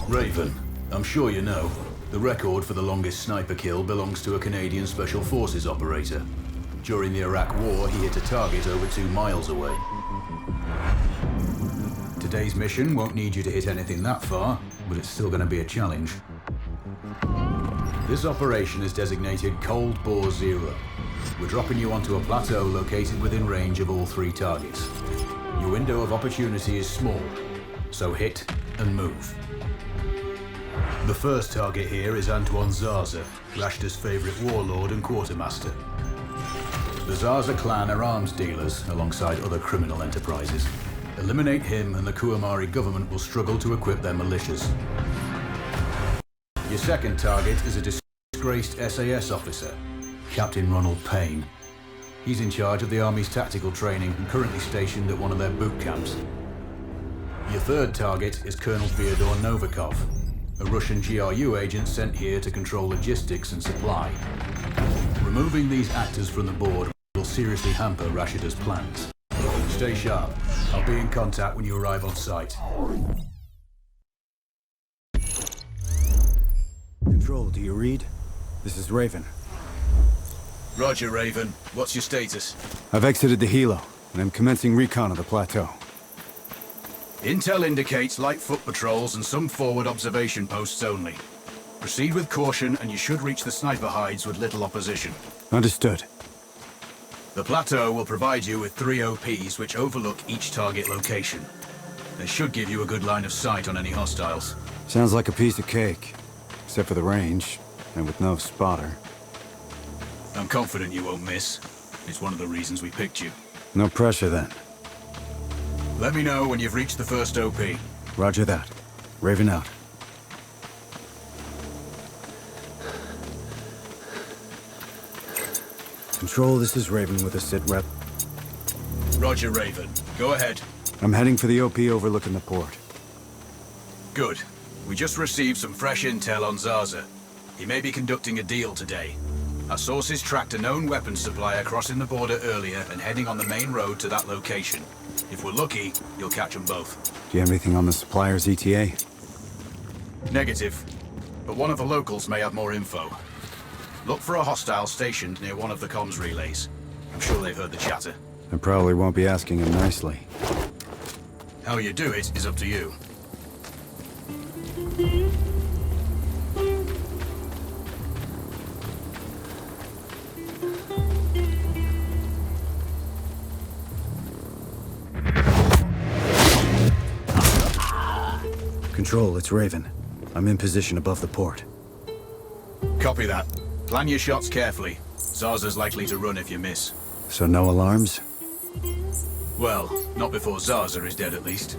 Raven, I'm sure you know, the record for the longest sniper kill belongs to a Canadian Special Forces operator. During the Iraq War, he hit a target over 2 miles away. Today's mission won't need you to hit anything that far, but it's still going to be a challenge. This operation is designated Cold Bore Zero. We're dropping you onto a plateau located within range of all 3 targets. Your window of opportunity is small, so hit and move. The first target here is Antoine Zaza, Rashta's favorite warlord and quartermaster. The Zaza clan are arms dealers alongside other criminal enterprises. Eliminate him and the Kuamari government will struggle to equip their militias. Your second target is a disgraced SAS officer, Captain Ronald Payne. He's in charge of the Army's tactical training and currently stationed at one of their boot camps. Your third target is Colonel Fyodor Novikov, a Russian GRU agent sent here to control logistics and supply. Removing these actors from the board will seriously hamper Rashida's plans. Stay sharp. I'll be in contact when you arrive on site. Control, do you read? This is Raven. Roger, Raven. What's your status? I've exited the helo, and I'm commencing recon of the plateau. Intel indicates light foot patrols and some forward observation posts only. Proceed with caution and you should reach the sniper hides with little opposition. Understood. The plateau will provide you with 3 OPs which overlook each target location. They should give you a good line of sight on any hostiles. Sounds like a piece of cake. Except for the range, and with no spotter. I'm confident you won't miss. It's one of the reasons we picked you. No pressure then. Let me know when you've reached the first OP. Roger that. Raven out. Control, this is Raven with a sit rep. Roger, Raven. Go ahead. I'm heading for the OP overlooking the port. Good. We just received some fresh intel on Zaza. He may be conducting a deal today. Our sources tracked a known weapons supplier crossing the border earlier and heading on the main road to that location. If we're lucky, you'll catch them both. Do you have anything on the supplier's ETA? Negative. But one of the locals may have more info. Look for a hostile stationed near one of the comms relays. I'm sure they've heard the chatter. I probably won't be asking him nicely. How you do it is up to you. Control, it's Raven. I'm in position above the port. Copy that. Plan your shots carefully. Zaza's likely to run if you miss. So no alarms? Well, not before Zaza is dead at least.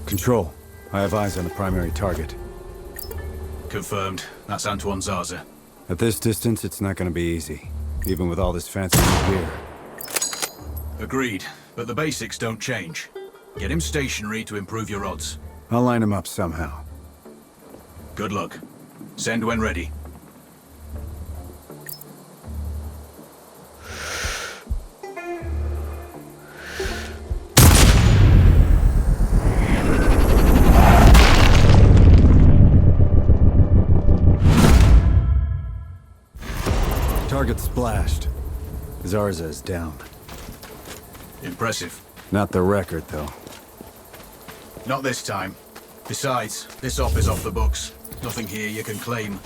Control, I have eyes on the primary target. Confirmed. That's Antoine Zaza. At this distance, it's not gonna be easy, even with all this fancy new gear. Agreed, but the basics don't change. Get him stationary to improve your odds. I'll line him up somehow. Good luck. Send when ready. Target splashed. Zarza is down. Impressive. Not the record, though. Not this time. Besides, this op is off the books. Nothing here you can claim.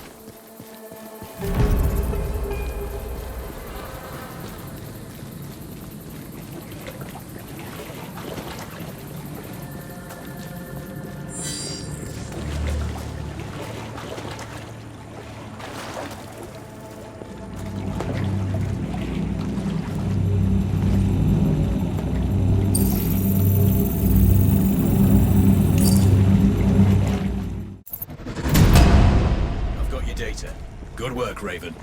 I've got your data. Good work, Raven.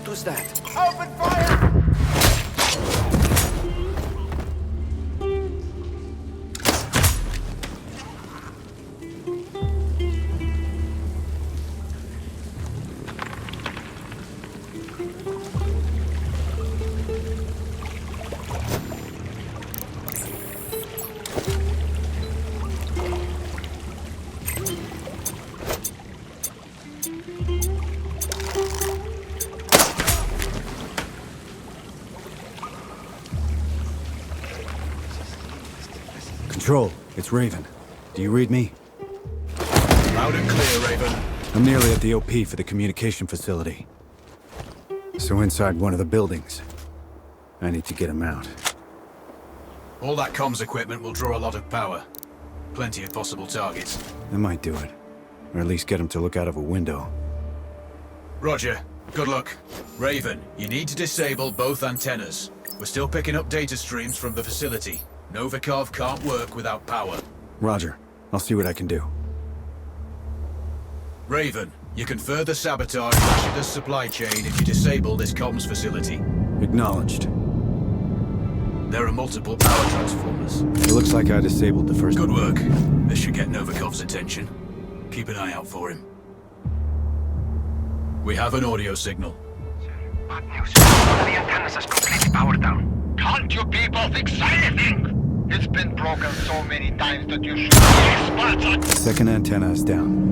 was that? Open fire! It's Raven. Do you read me? Loud and clear, Raven. I'm nearly at the OP for the communication facility. So inside one of the buildings. I need to get him out. All that comms equipment will draw a lot of power. Plenty of possible targets. I might do it. Or at least get him to look out of a window. Roger. Good luck. Raven, you need to disable both antennas. We're still picking up data streams from the facility. Novikov can't work without power. Roger. I'll see what I can do. Raven, you can further sabotage Rashida's supply chain if you disable this comms facility. Acknowledged. There are multiple power transformers. It looks like I disabled the first... Good work. This should get Novikov's attention. Keep an eye out for him. We have an audio signal. Bad news. One of the antennas is completely powered down. Can't you people fix anything? It's been broken so many times that you should be experts at... Second antenna is down.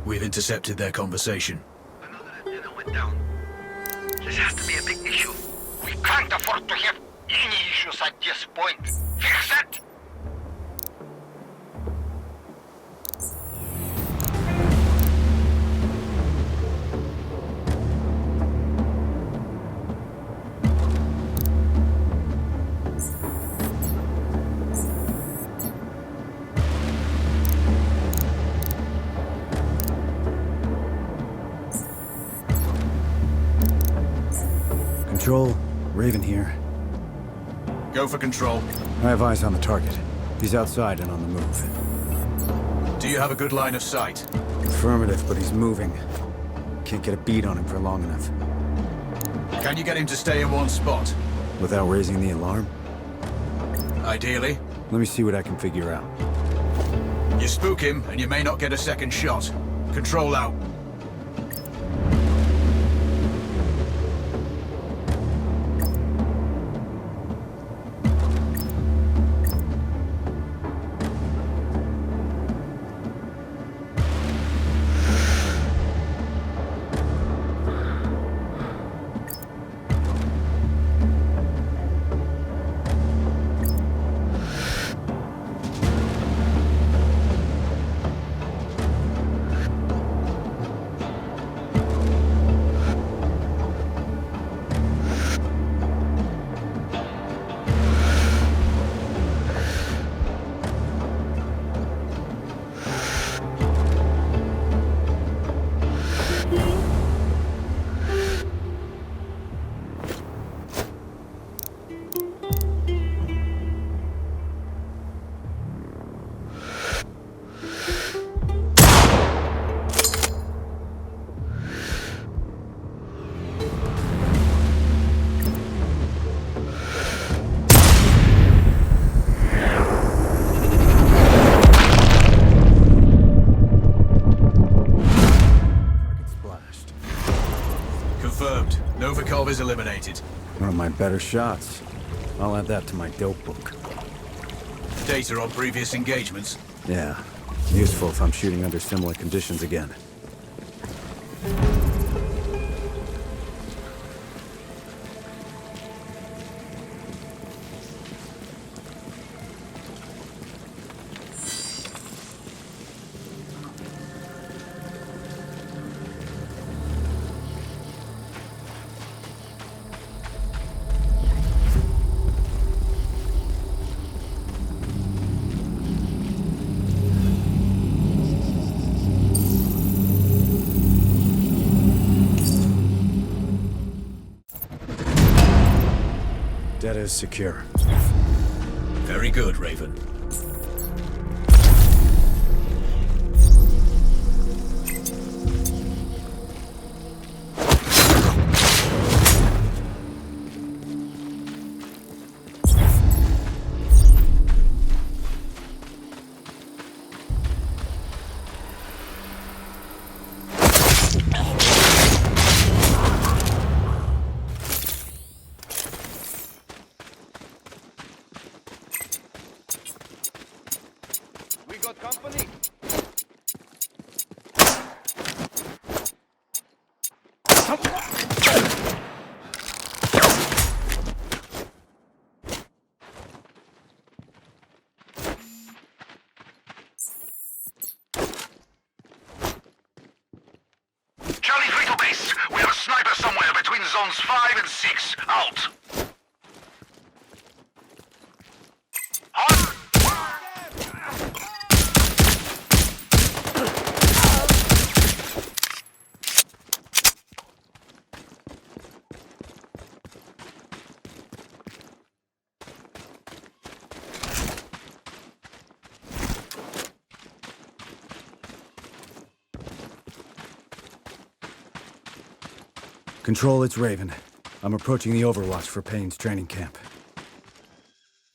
We've intercepted their conversation. Another antenna went down. This has to be a big issue. We can't afford to have any issues at this point. Fix it! Control, Raven here. Go for control. I have eyes on the target. He's outside and on the move. Do you have a good line of sight? Affirmative, but he's moving. Can't get a bead on him for long enough. Can you get him to stay in one spot? Without raising the alarm? Ideally. Let me see what I can figure out. You spook him, and you may not get a second shot. Control out. Confirmed. Novikov is eliminated. One of my better shots. I'll add that to my dope book. Data on previous engagements. Yeah. Useful if I'm shooting under similar conditions again. Data is secure. Very good, Raven. We got company. Eagles 5 and 6, out. Hot. Control, it's Raven. I'm approaching the Overwatch for Payne's training camp.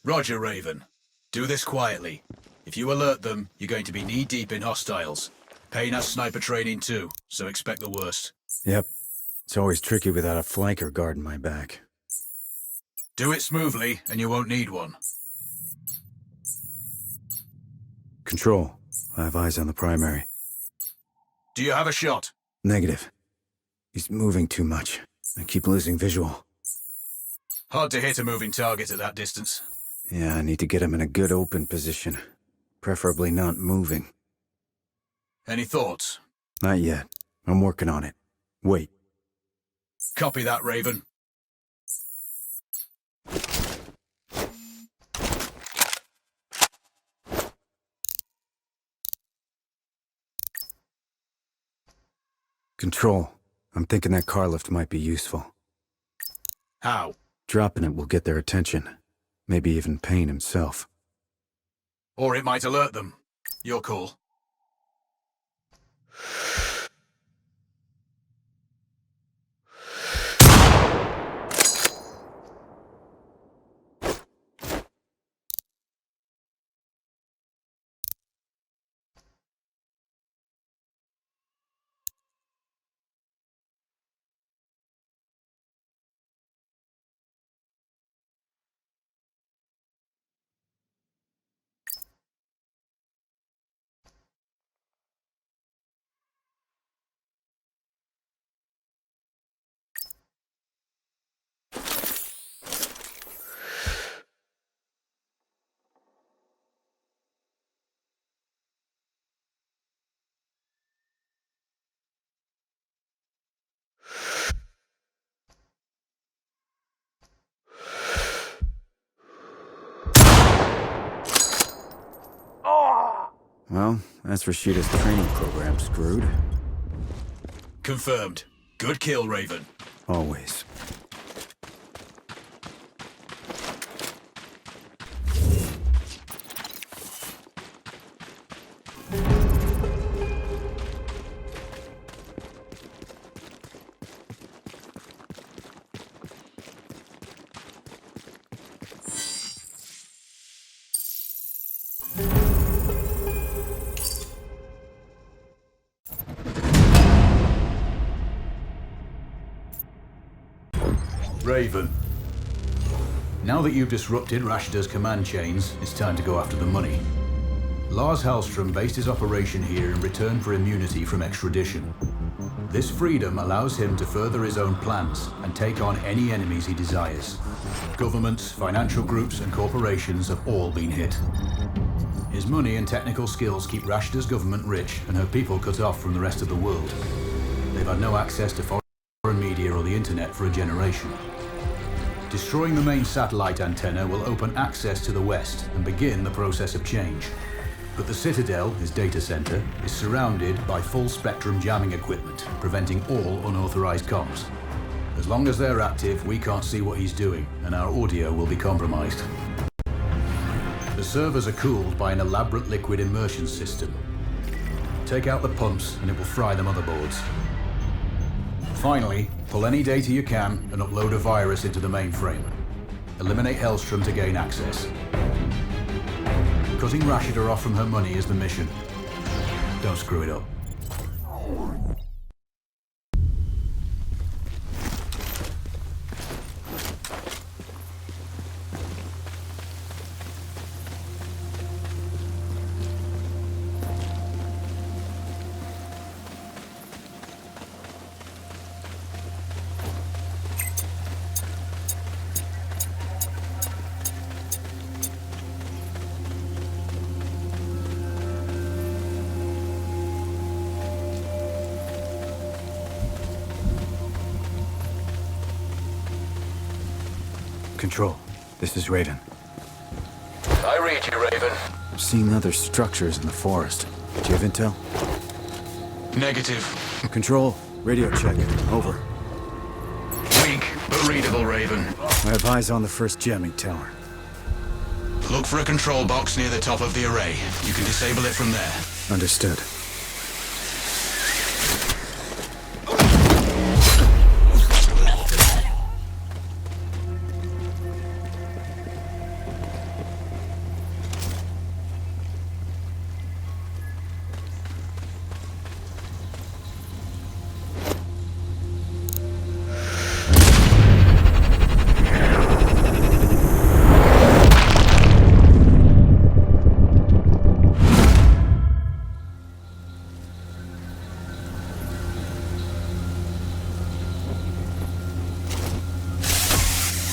Roger, Raven. Do this quietly. If you alert them, you're going to be knee-deep in hostiles. Payne has sniper training too, so expect the worst. Yep. It's always tricky without a flanker guarding my back. Do it smoothly, and you won't need one. Control, I have eyes on the primary. Do you have a shot? Negative. He's moving too much. I keep losing visual. Hard to hit a moving target at that distance. Yeah, I need to get him in a good open position. Preferably not moving. Any thoughts? Not yet. I'm working on it. Wait. Copy that, Raven. Control. I'm thinking that car lift might be useful. How? Dropping it will get their attention. Maybe even Payne himself. Or it might alert them. Your call. Well, that's Rashida's training program screwed. Confirmed. Good kill, Raven. Always. Raven. Now that you've disrupted Rashida's command chains, it's time to go after the money. Lars Hallström based his operation here in return for immunity from extradition. This freedom allows him to further his own plans and take on any enemies he desires. Governments, financial groups, and corporations have all been hit. His money and technical skills keep Rashida's government rich and her people cut off from the rest of the world. They've had no access to foreign media or the internet for a generation. Destroying the main satellite antenna will open access to the West and begin the process of change. But the Citadel, his data center, is surrounded by full-spectrum jamming equipment, preventing all unauthorized comms. As long as they're active, we can't see what he's doing, and our audio will be compromised. The servers are cooled by an elaborate liquid immersion system. Take out the pumps, and it will fry the motherboards. Finally, pull any data you can and upload a virus into the mainframe. Eliminate Hellstrom to gain access. Cutting Rashida off from her money is the mission. Don't screw it up. Control, this is Raven. I read you, Raven. I'm seeing other structures in the forest. Do you have intel? Negative. Control, radio check. Over. Weak, but readable, Raven. I have eyes on the first jamming tower. Look for a control box near the top of the array. You can disable it from there. Understood.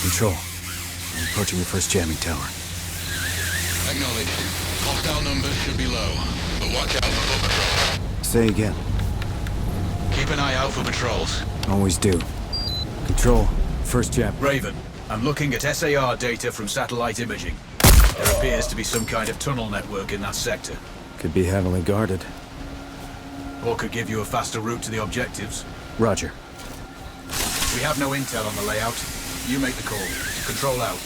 Control. I'm approaching the first jamming tower. Acknowledged. Hostile numbers should be low, but watch out for foot patrols. Say again. Keep an eye out for patrols. Always do. Control, first jam. Raven, I'm looking at SAR data from satellite imaging. There appears to be some kind of tunnel network in that sector. Could be heavily guarded. Or could give you a faster route to the objectives. Roger. We have no intel on the layout. You make the call. Control out.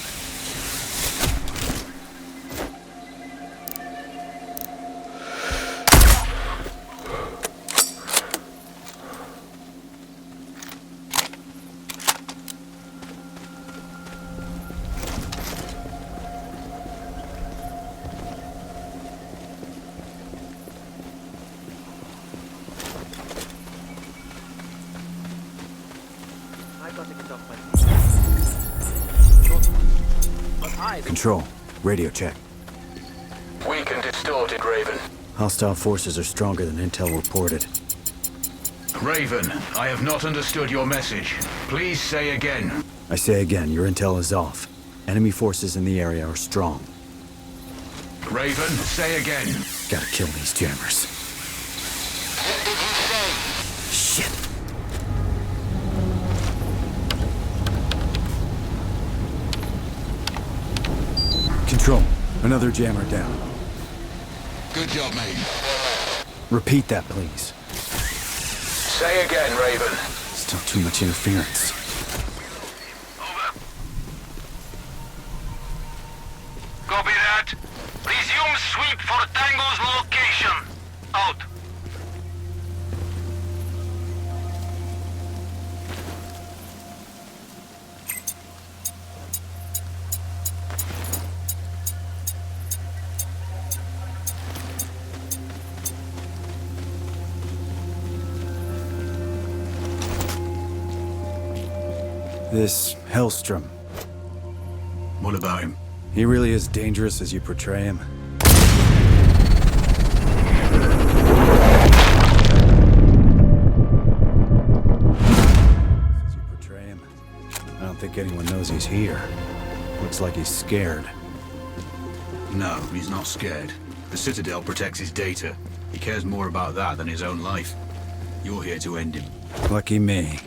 Control, radio check. Weak and distorted, Raven. Hostile forces are stronger than intel reported. Raven, I have not understood your message. Please say again. I say again, your intel is off. Enemy forces in the area are strong. Raven, say again. Gotta kill these jammers. Shit. Control, another jammer down. Good job, mate. Repeat that, please. Say again, Raven. Still too much interference. Over. Copy that. Resume sweep for Tango's location. Out. This Hellstrom, What about him? he really as dangerous as you portray him? As you portray him? I don't think anyone knows he's here. Looks like he's scared. No, he's not scared. The Citadel protects his data. He cares more about that than his own life. You're here to end him. Lucky me.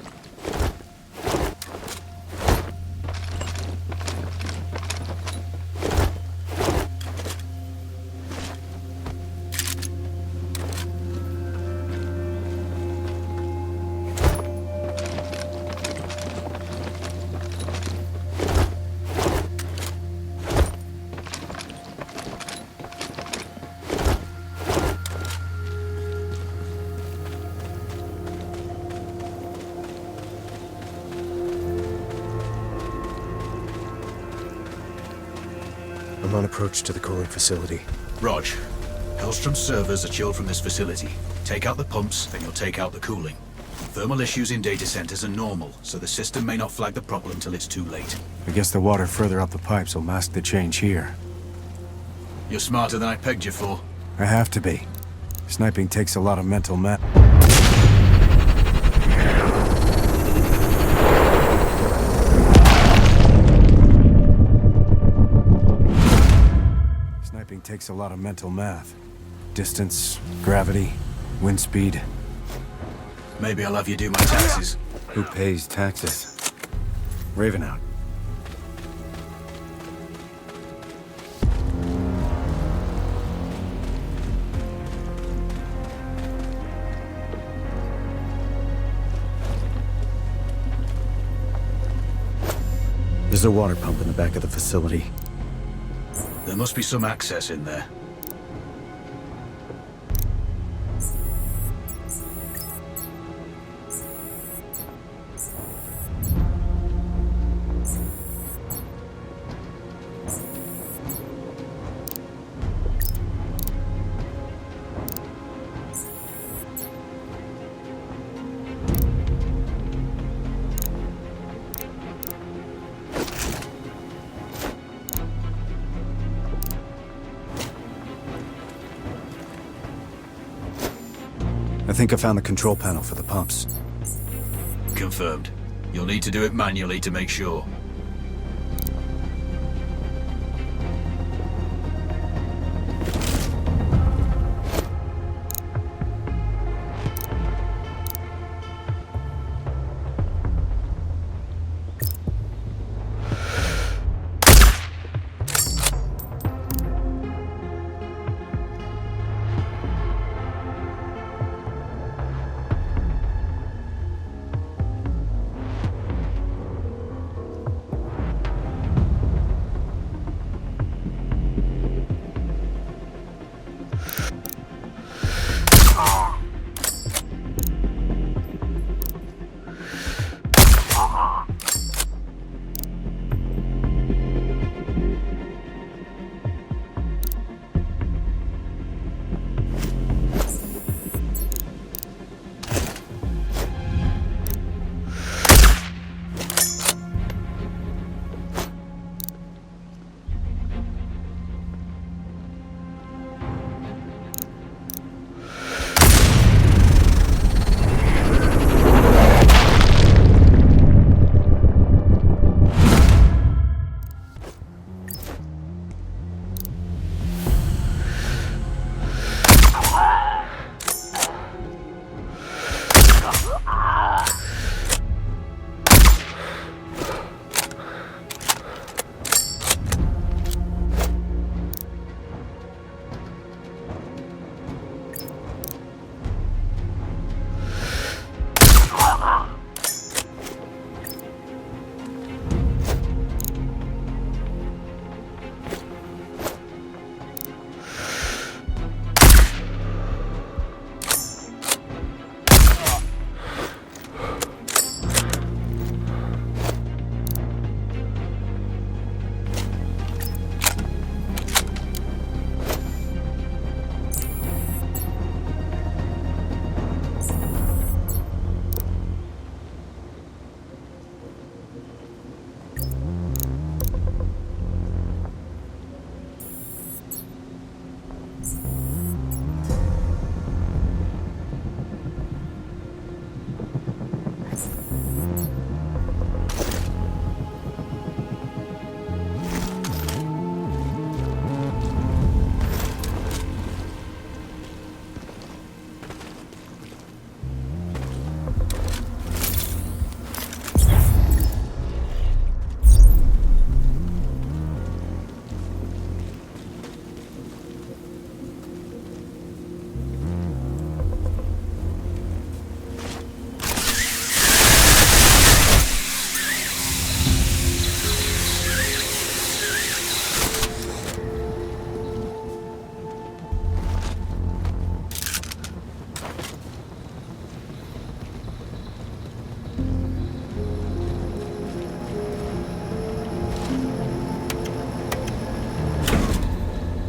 I'm on approach to the cooling facility. Rog, Hellstrom's servers are chilled from this facility. Take out the pumps, then you'll take out the cooling. Thermal issues in data centers are normal, so the system may not flag the problem till it's too late. I guess the water further up the pipes will mask the change here. You're smarter than I pegged you for. I have to be. Sniping takes a lot of mental math. Sniping takes a lot of mental math. Distance, gravity, wind speed. Maybe I'll have you do my taxes. Who pays taxes? Raven out. There's a water pump in the back of the facility. There must be some access in there. I think I found the control panel for the pumps. Confirmed. You'll need to do it manually to make sure.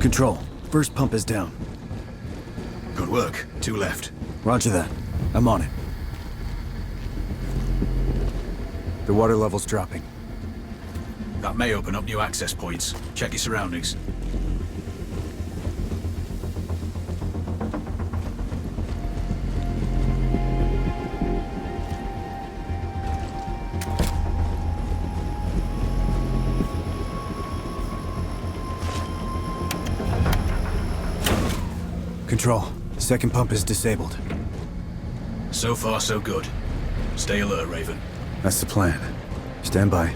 Control. First pump is down. Good work. 2 left. Roger that. I'm on it. The water level's dropping. That may open up new access points. Check your surroundings. Control. Second pump is disabled. So far, so good. Stay alert, Raven. That's the plan. Stand by.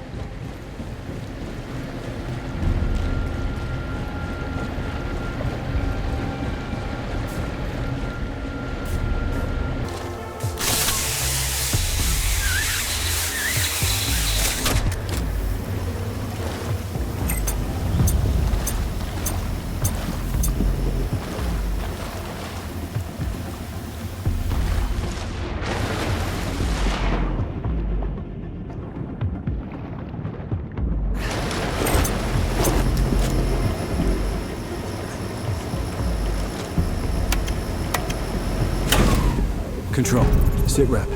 Control. Sit rep.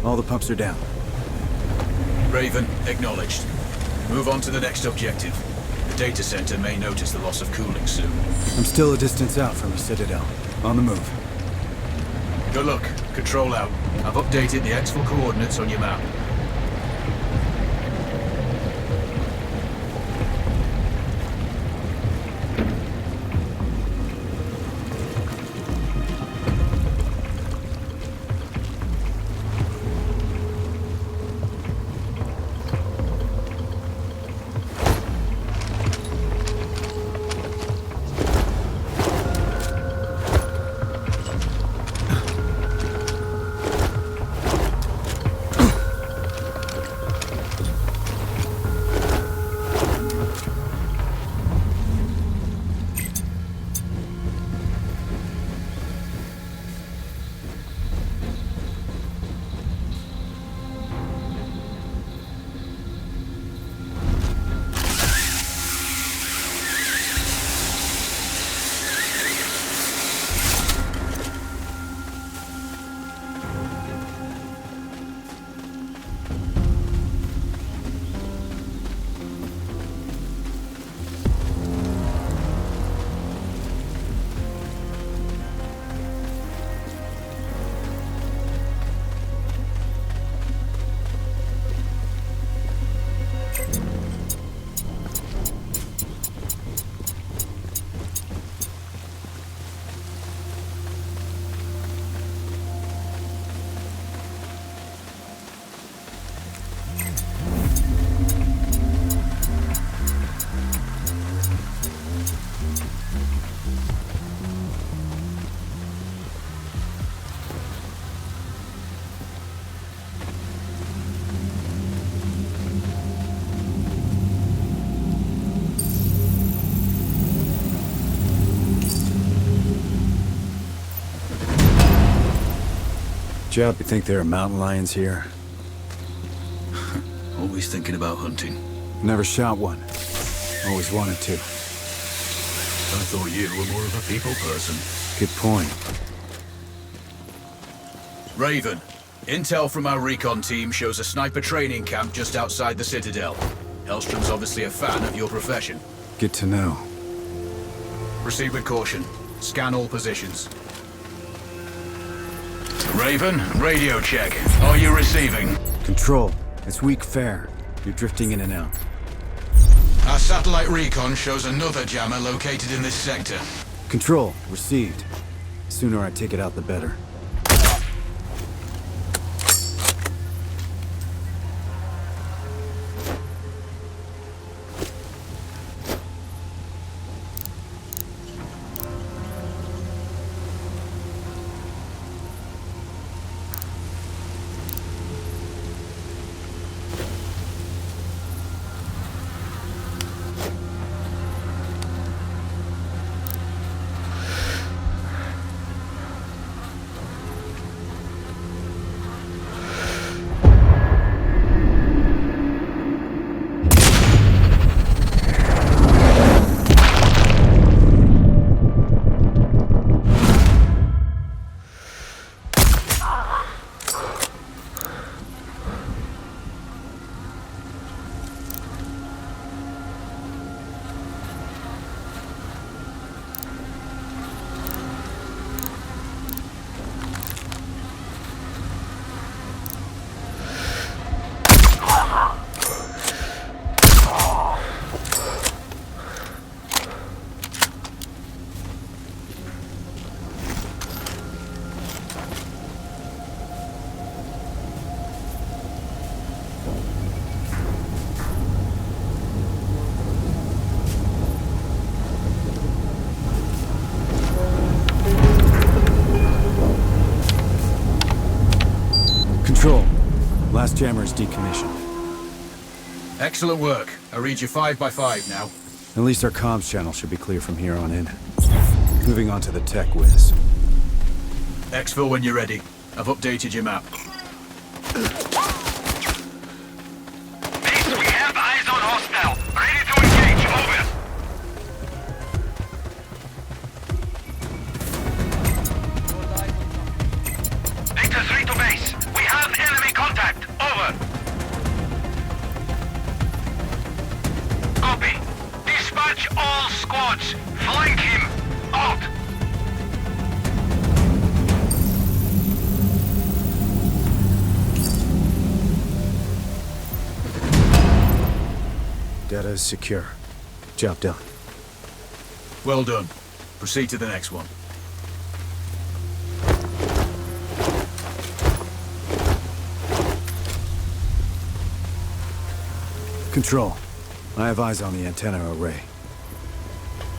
All the pumps are down. Raven, acknowledged. Move on to the next objective. The data center may notice the loss of cooling soon. I'm still a distance out from the Citadel. On the move. Good luck. Control out. I've updated the exfil coordinates on your map. Job, you think there are mountain lions here? Always thinking about hunting. Never shot one. Always wanted to. I thought you were more of a people person. Good point. Raven, intel from our recon team shows a sniper training camp just outside the Citadel. Hellstrom's obviously a fan of your profession. Good to know. Proceed with caution. Scan all positions. Raven, radio check. Are you receiving? Control. It's weak fare. You're drifting in and out. Our satellite recon shows another jammer located in this sector. Control. Received. The sooner I take it out, the better. Control. Last jammer is decommissioned. Excellent work. I read you 5 by 5 now. At least our comms channel should be clear from here on in. Moving on to the tech whiz. Exfil when you're ready. I've updated your map. Base, we have eyes on hostile. Ready to engage. Over. Victor's squads! Flank him! Out! Data is secure. Job done. Well done. Proceed to the next one. Control. I have eyes on the antenna array.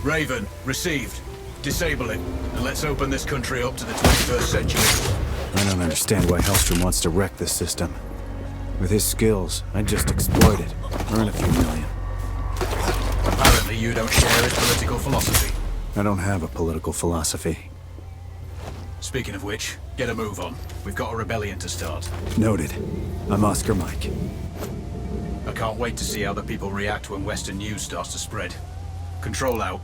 Raven, received. Disable it, and let's open this country up to the 21st century. I don't understand why Hellstrom wants to wreck this system. With his skills, I'd just exploit it. Earn a few million. Apparently you don't share his political philosophy. I don't have a political philosophy. Speaking of which, get a move on. We've got a rebellion to start. Noted. I'm Oscar Mike. I can't wait to see how the people react when Western news starts to spread. Control out.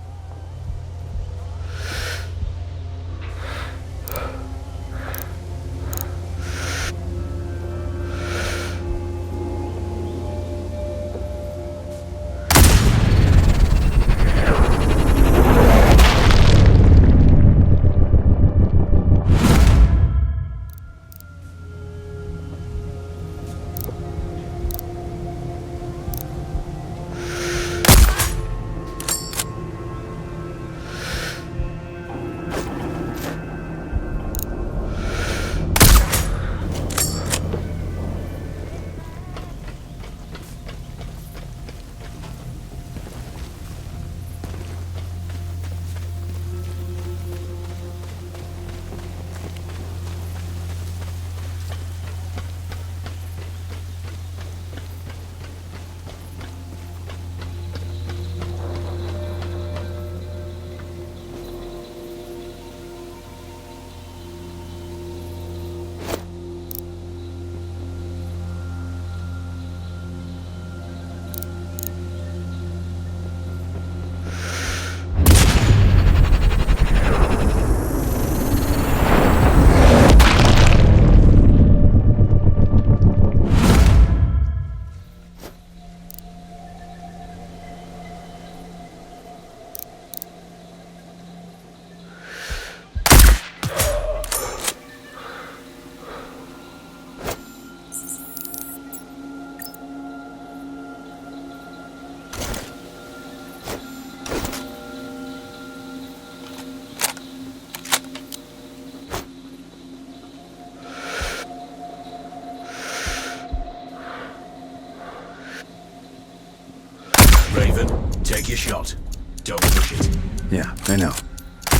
Take your shot. Don't push it. Yeah, I know.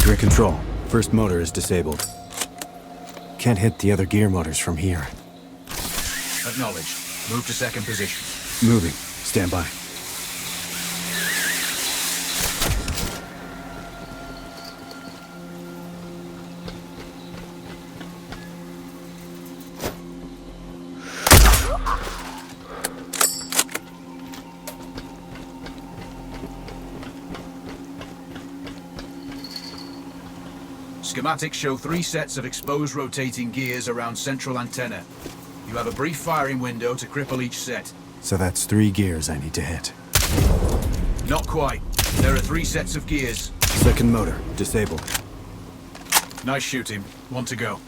You're in control. First motor is disabled. Can't hit the other gear motors from here. Acknowledged. Move to second position. Moving. Stand by. Schematics show 3 sets of exposed rotating gears around central antenna. You have a brief firing window to cripple each set. So that's 3 gears I need to hit. Not quite. There are 3 sets of gears. Second motor, disabled. Nice shooting. 1 to go.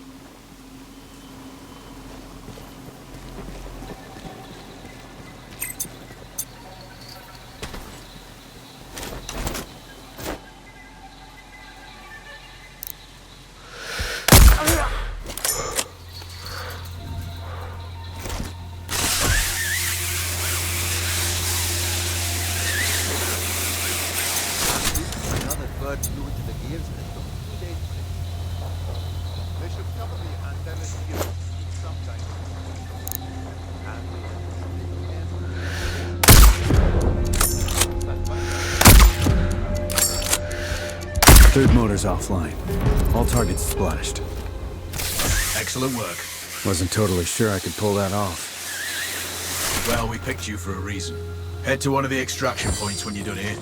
Another bird flew into the gears and it took 2 days to fix. They should cover the antenna gears sometime. Third motor's offline. All targets splashed. Excellent work. Wasn't totally sure I could pull that off. Well, we picked you for a reason. Head to one of the extraction points when you're done here.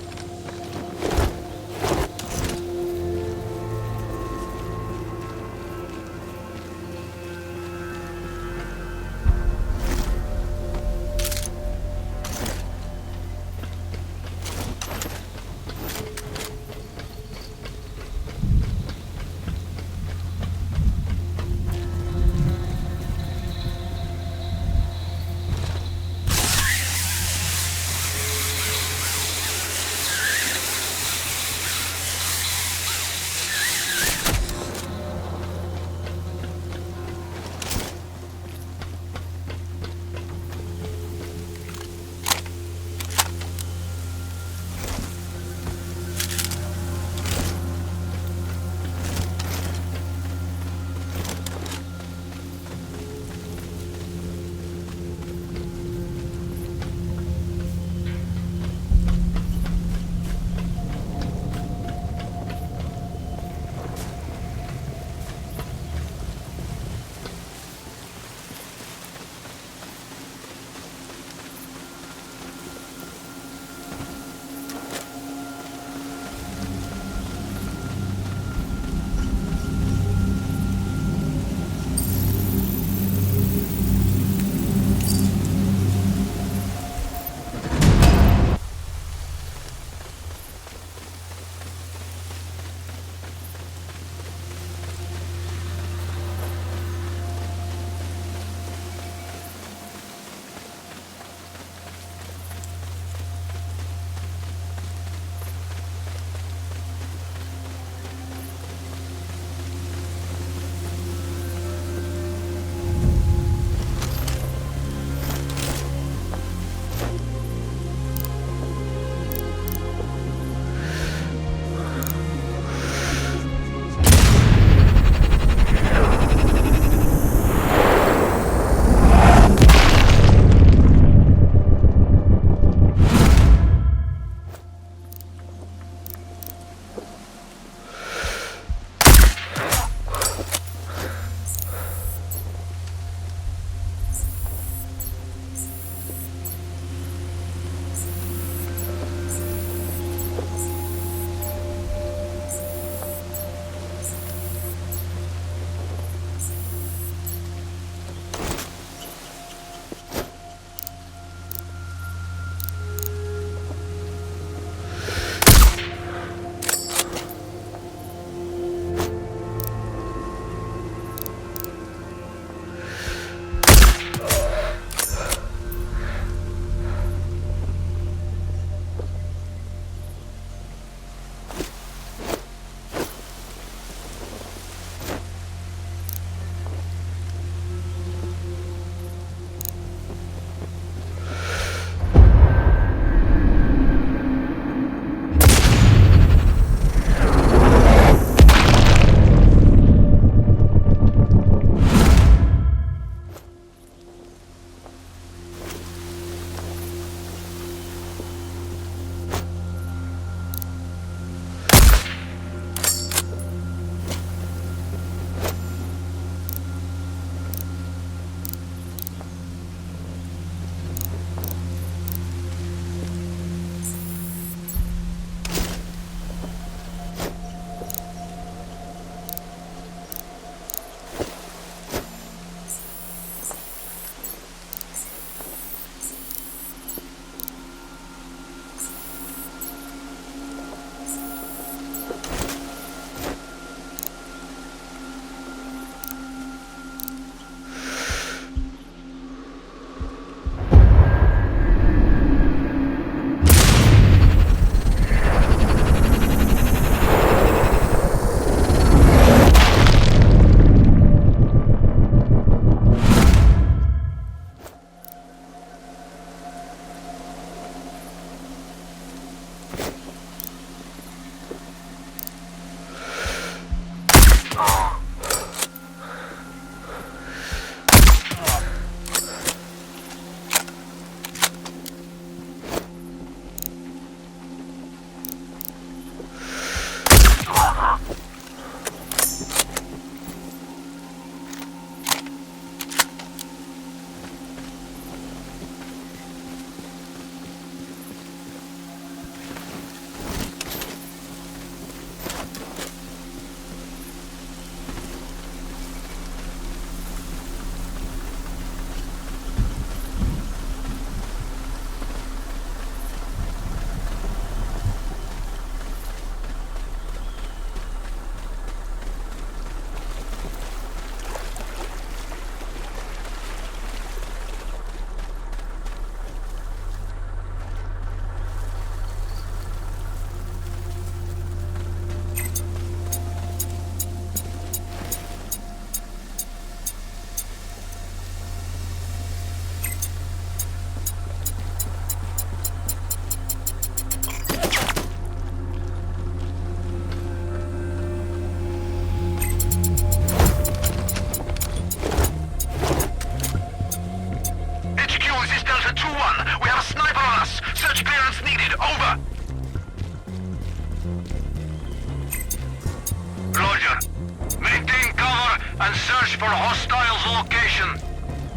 and search for hostiles' location.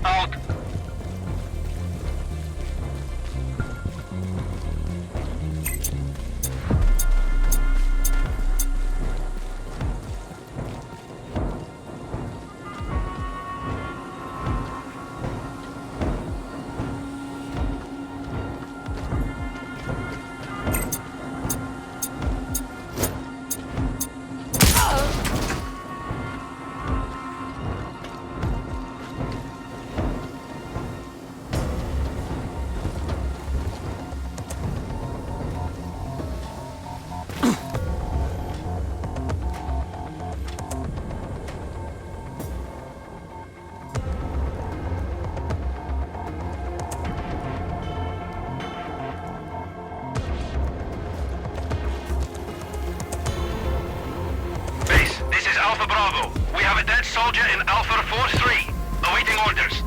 Out. Alpha Bravo, we have a dead soldier in Alpha 4-3, awaiting orders.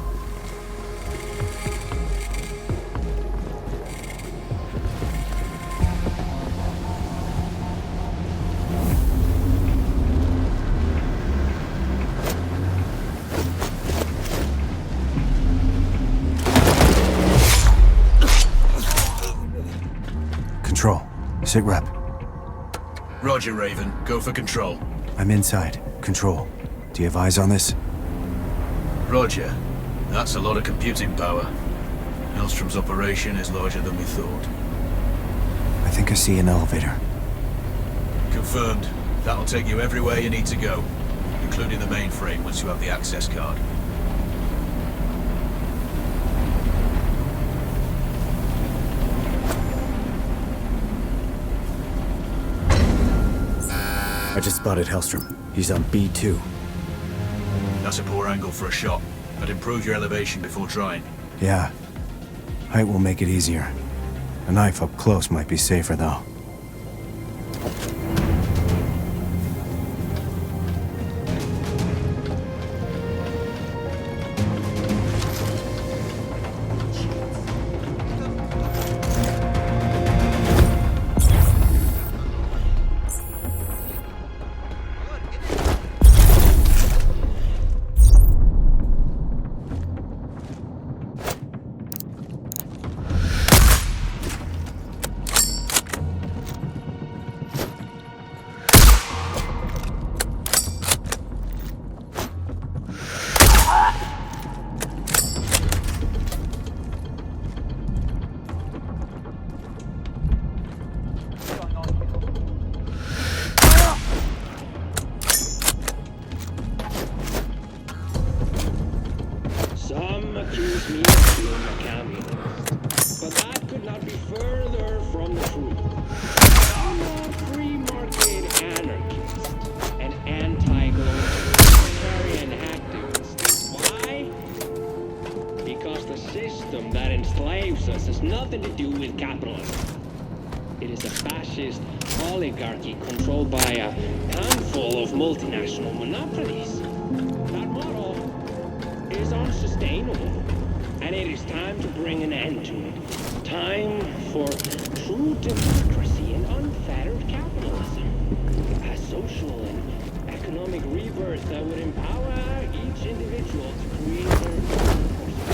Control. Sit rep. Roger, Raven. Go for control. I'm inside. Control. Do you have eyes on this? Roger. That's a lot of computing power. Hellstrom's operation is larger than we thought. I think I see an elevator. Confirmed. That'll take you everywhere you need to go, including the mainframe once you have the access card. I just spotted Hellstrom. He's on B2. That's a poor angle for a shot. I'd improve your elevation before trying. Yeah. Height will make it easier. A knife up close might be safer, though. Some accuse me of being a communist, but that could not be further from the truth. I'm a free market anarchist, an anti-globalitarian activist. Why? Because the system that enslaves us has nothing to do with capitalism. It is a fascist oligarchy controlled by a handful of multinational monopolies. That model is unsustainable, and it is time to bring an end to it. Time for true democracy and unfettered capitalism. A social and economic rebirth that would empower each individual to create their own prosperity.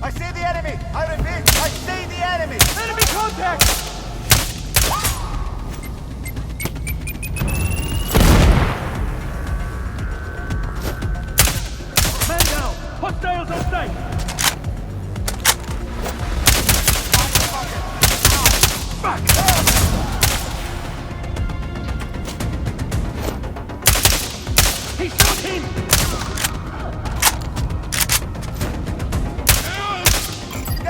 I see the enemy! I repeat, I see the enemy! Enemy contact! Man down! Hostiles on sight! Back! He shot him!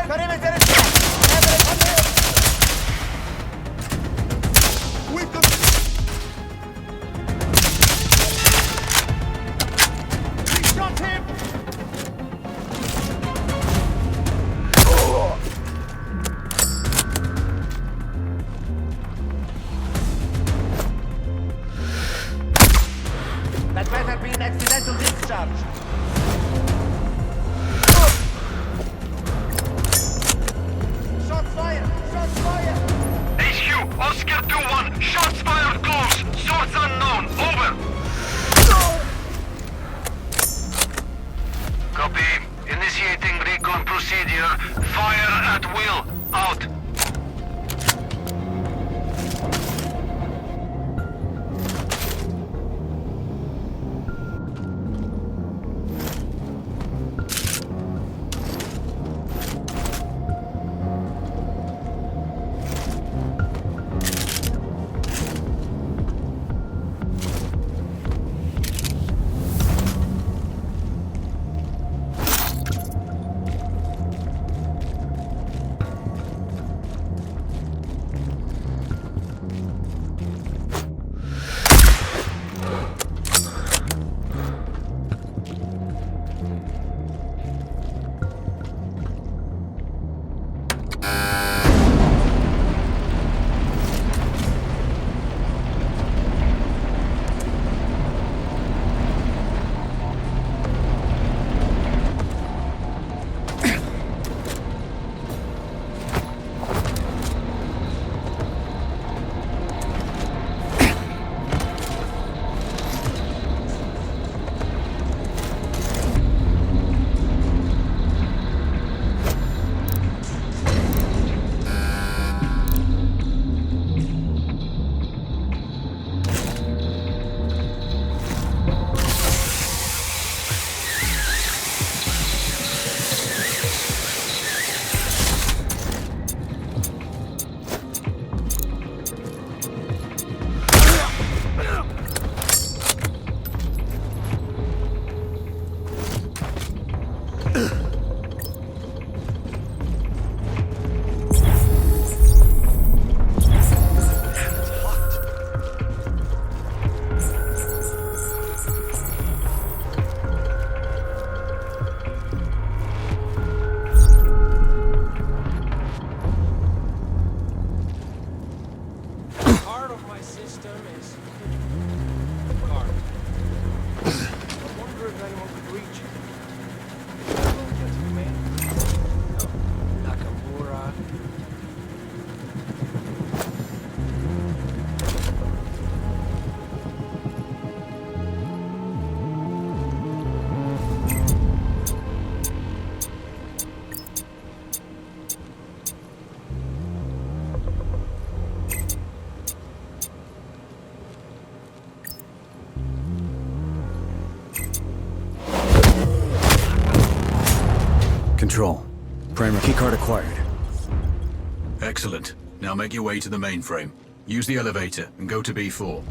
Perimeter is set! Everett on the We can... He shot him! That better be an accidental discharge. Shots fired! Shots fired! HQ, Oscar 2-1. Shots fired close. Source unknown. Over. Copy. Initiating recon procedure. Fire at will. Out. Control. Primer keycard acquired. Excellent. Now make your way to the mainframe. Use the elevator and go to B4.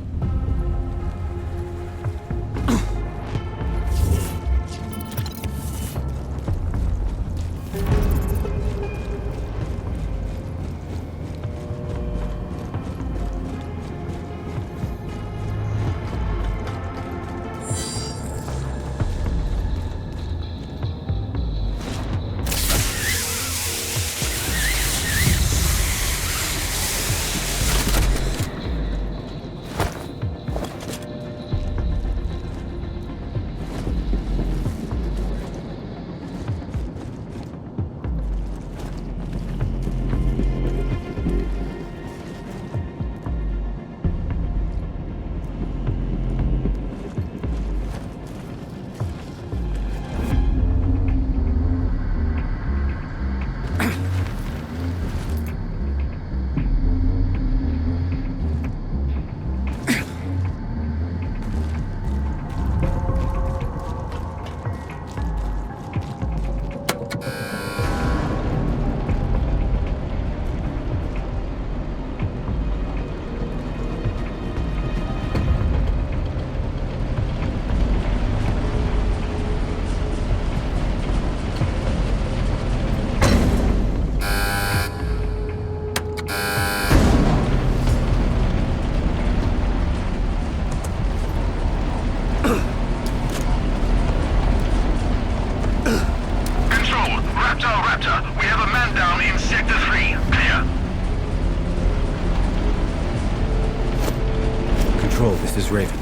This is Raven.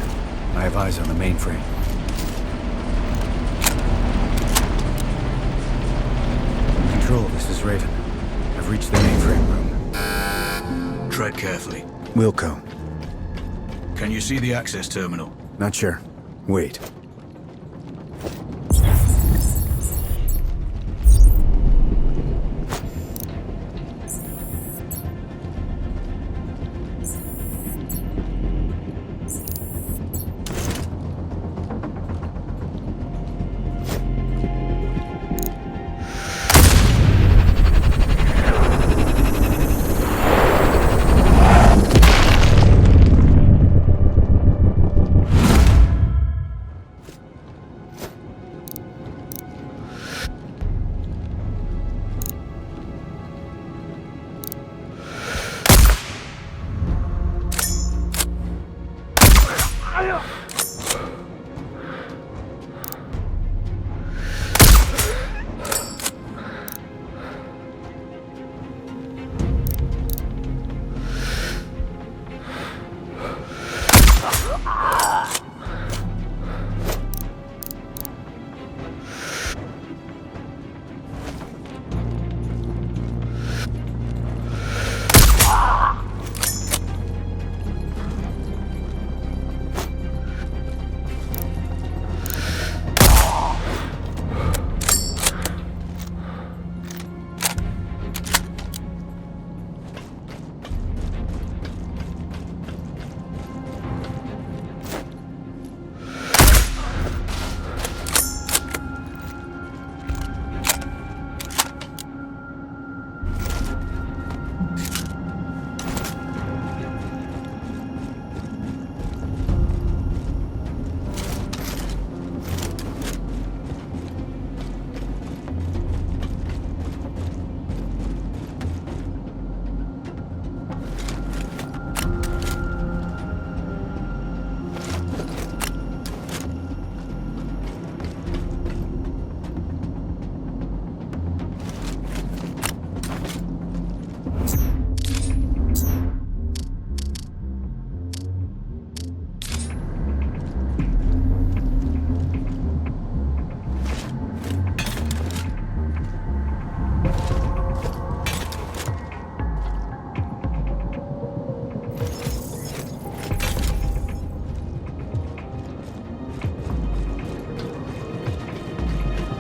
I have eyes on the mainframe. Control, this is Raven. I've reached the mainframe room. Tread carefully. Wilco. Can you see the access terminal? Not sure. Wait.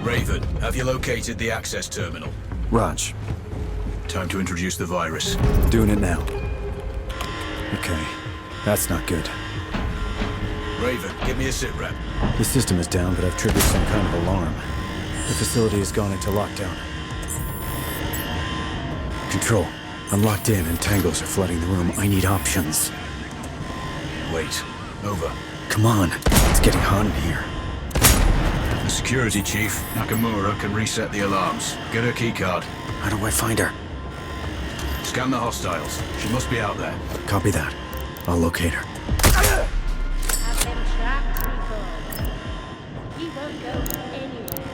Raven, have you located the access terminal? Raj. Time to introduce the virus. Doing it now. Okay. That's not good. Raven, give me a sitrep. The system is down, but I've triggered some kind of alarm. The facility has gone into lockdown. Control. I'm locked in and tangos are flooding the room. I need options. Wait. Over. Come on. It's getting hot in here. The security chief, Nakamura, can reset the alarms. Get her keycard. How do I find her? Scan the hostiles. She must be out there. Copy that. I'll locate her. Have them trapped, Rico. He won't go anywhere.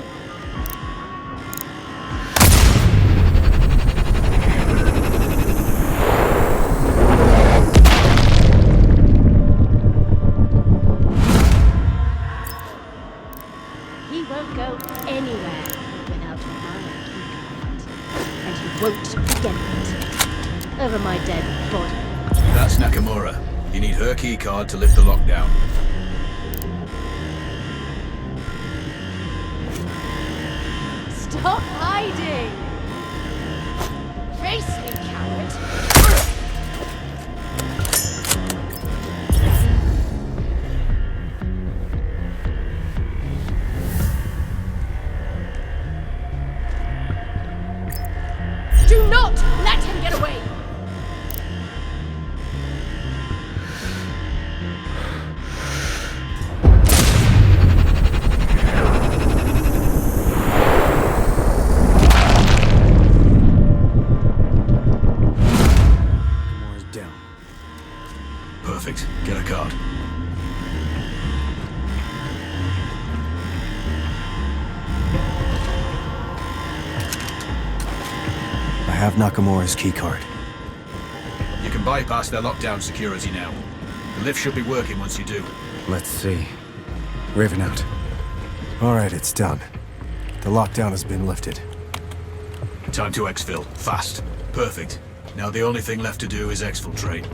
He won't go anywhere without my keycard. And he won't get it. Over my dead body. That's Nakamura. You need her keycard to lift the lockdown. Stop hiding! Face me, coward! Do not let him get away! Moore's down. Perfect. Get a card. I have Nakamura's keycard. You can bypass their lockdown security now. The lift should be working once you do. Let's see. Raven out. Alright, it's done. The lockdown has been lifted. Time to exfil. Fast. Perfect. Now the only thing left to do is exfiltrate.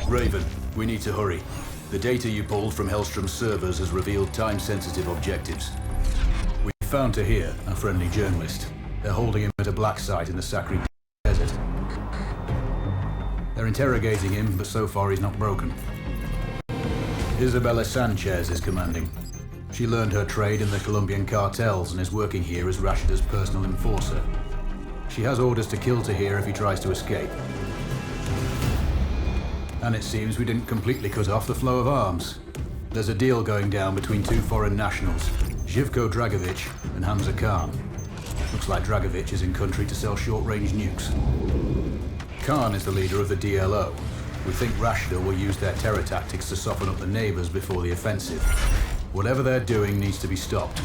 Raven, we need to hurry. The data you pulled from Hellstrom's servers has revealed time-sensitive objectives. We found Tahir, a friendly journalist. They're holding him at a black site in the Sacred Desert. They're interrogating him, but so far he's not broken. Isabella Sanchez is commanding. She learned her trade in the Colombian cartels and is working here as Rashida's personal enforcer. She has orders to kill Tahir if he tries to escape. And it seems we didn't completely cut off the flow of arms. There's a deal going down between two foreign nationals, Zhivko Dragovich and Hamza Khan. Looks like Dragovich is in country to sell short-range nukes. Khan is the leader of the DLO. We think Rashida will use their terror tactics to soften up the neighbors before the offensive. Whatever they're doing needs to be stopped.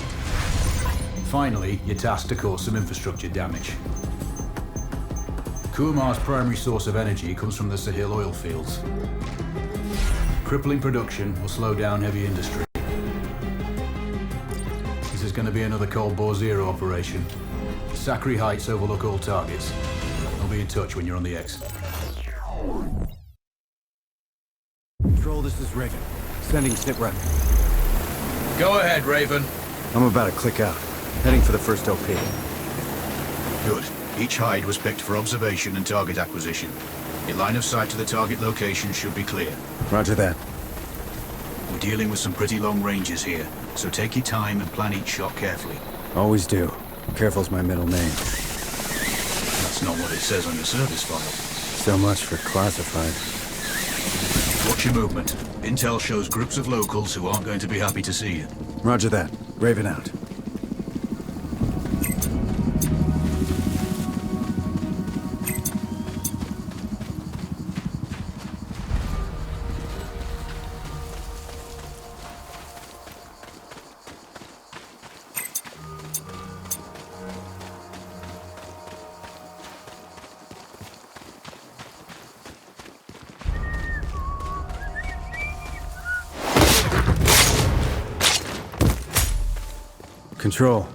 Finally, you're tasked to cause some infrastructure damage. Kumar's primary source of energy comes from the Sahil oil fields. Crippling production will slow down heavy industry. This is going to be another Cold Bore Zero operation. Sakri Heights overlook all targets. I'll be in touch when you're on the X. Control, this is Raven. Sending sit rep. Go ahead, Raven. I'm about to click out. Heading for the first OP. Good. Each hide was picked for observation and target acquisition. Your line of sight to the target location should be clear. Roger that. We're dealing with some pretty long ranges here, so take your time and plan each shot carefully. Always do. Careful's my middle name. That's not what it says on your service file. So much for classified. Watch your movement. Intel shows groups of locals who aren't going to be happy to see you. Roger that. Raven out. Control.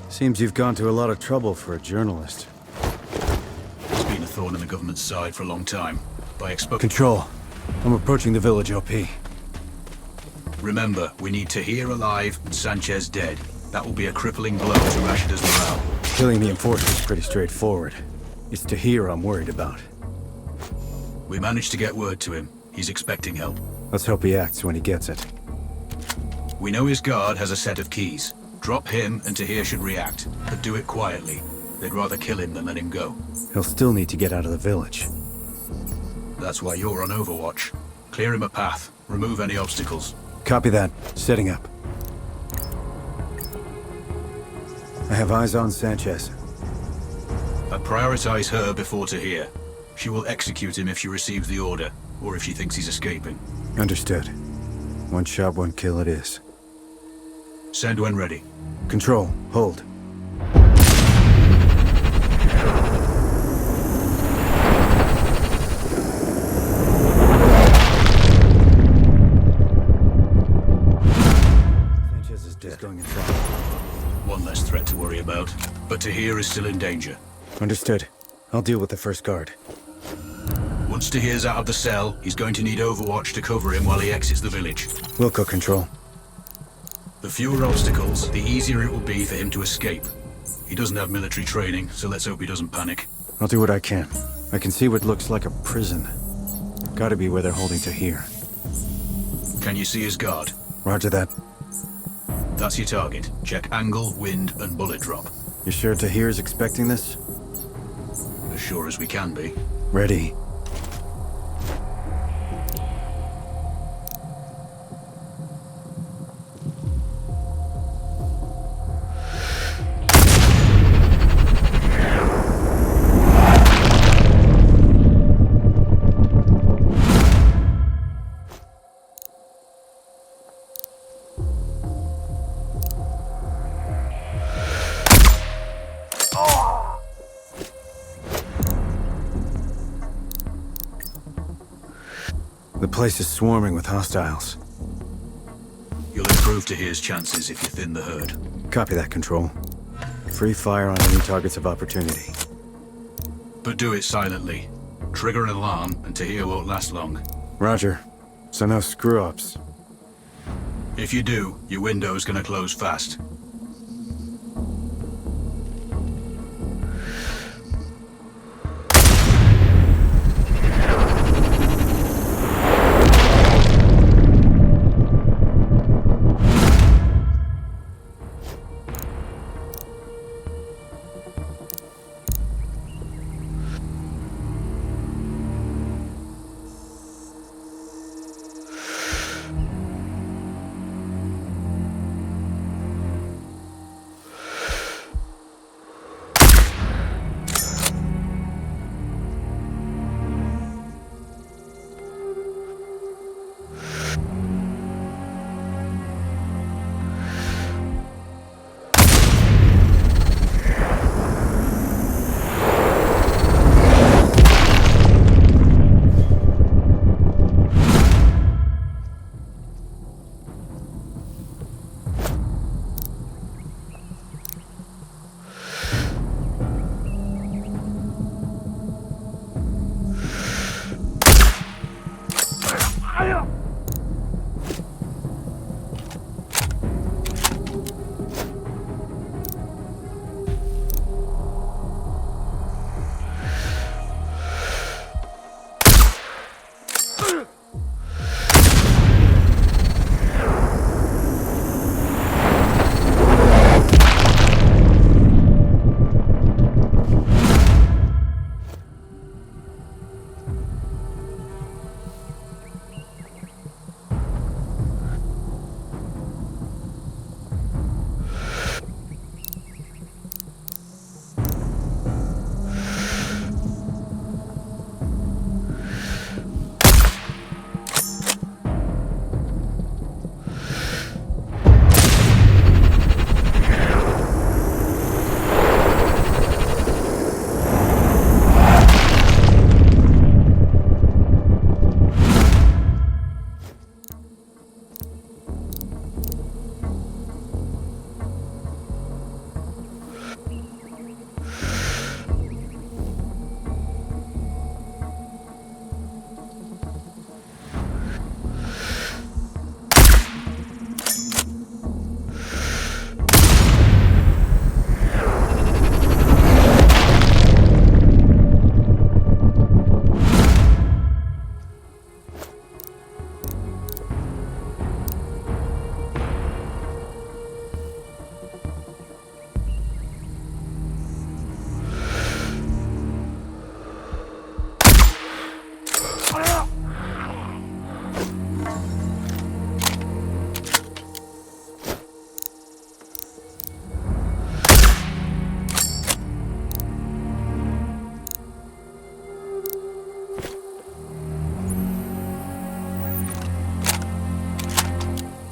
Seems you've gone to a lot of trouble for a journalist. It's been a thorn in the government's side for a long time. By Control. I'm approaching the village, OP. Remember, we need Tahir alive and Sanchez dead. That will be a crippling blow to Rashida's morale. Killing the enforcer's pretty straightforward. It's Tahir I'm worried about. We managed to get word to him. He's expecting help. Let's hope he acts when he gets it. We know his guard has a set of keys. Drop him and Tahir should react, but do it quietly. They'd rather kill him than let him go. He'll still need to get out of the village. That's why you're on Overwatch. Clear him a path. Remove any obstacles. Copy that. Setting up. I have eyes on Sanchez. I'd prioritize her before Tahir. She will execute him if she receives the order, or if she thinks he's escaping. Understood. One shot, one kill it is. Send when ready. Control. Hold. Sanchez is dead. He's going inside. One less threat to worry about. But Tahir is still in danger. Understood. I'll deal with the first guard. Once Tahir's out of the cell, he's going to need Overwatch to cover him while he exits the village. Wilco Control. The fewer obstacles, the easier it will be for him to escape. He doesn't have military training, so let's hope he doesn't panic. I'll do what I can. I can see what looks like a prison. Gotta be where they're holding Tahir. Can you see his guard? Roger that. That's your target. Check angle, wind, and bullet drop. You sure Tahir's expecting this? As sure as we can be. Ready. The place is swarming with hostiles. You'll improve Tahir's chances if you thin the herd. Copy that, Control. Free fire on any targets of opportunity. But do it silently. Trigger an alarm, and Tahir won't last long. Roger. So no screw-ups. If you do, your window's gonna close fast.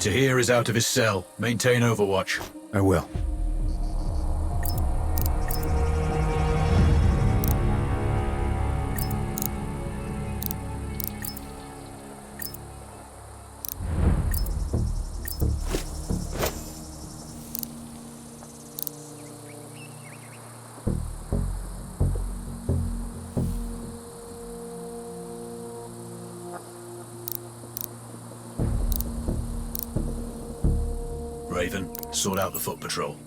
Tahir is out of his cell. Maintain overwatch. I will. Raven, sort out the foot patrol.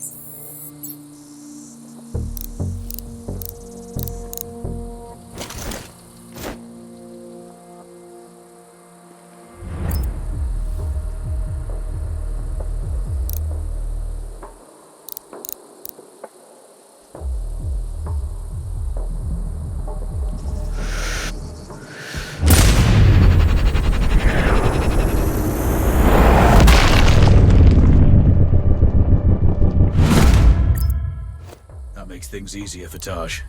Makes things easier for Taj.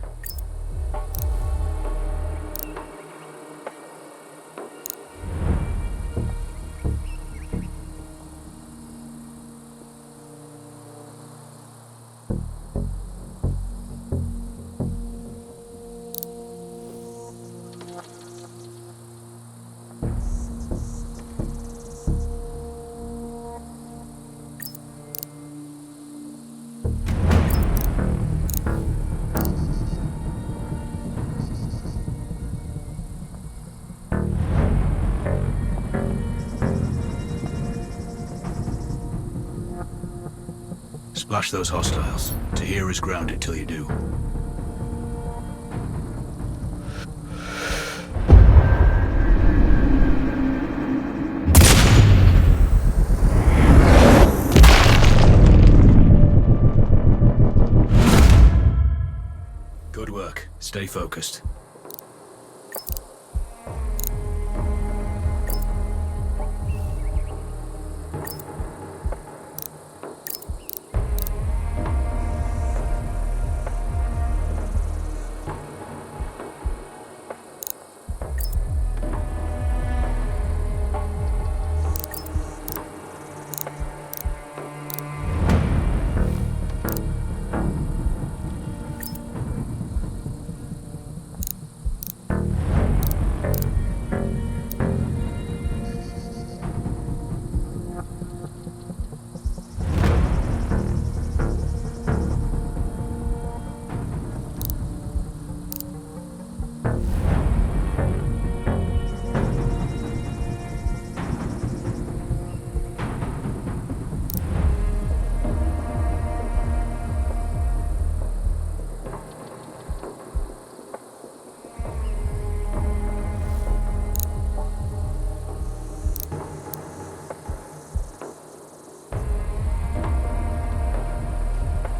Splash those hostiles. Tahir is grounded till you do. Good work. Stay focused.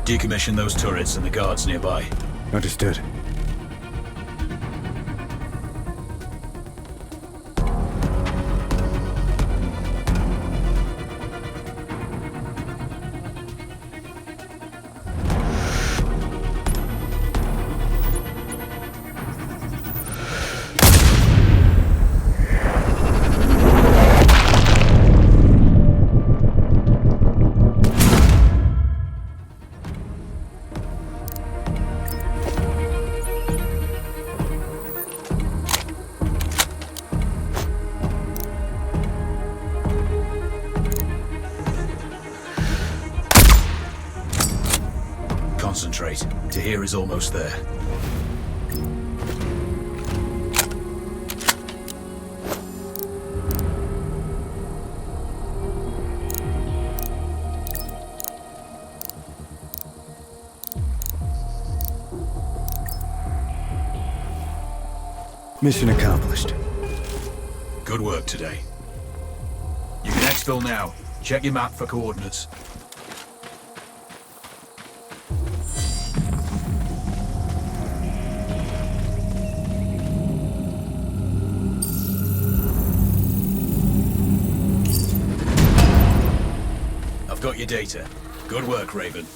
Decommission those turrets and the guards nearby. Understood. Concentrate. Tahir is almost there. Mission accomplished. Good work today. You can exfil now. Check your map for coordinates. I've got your data. Good work, Raven.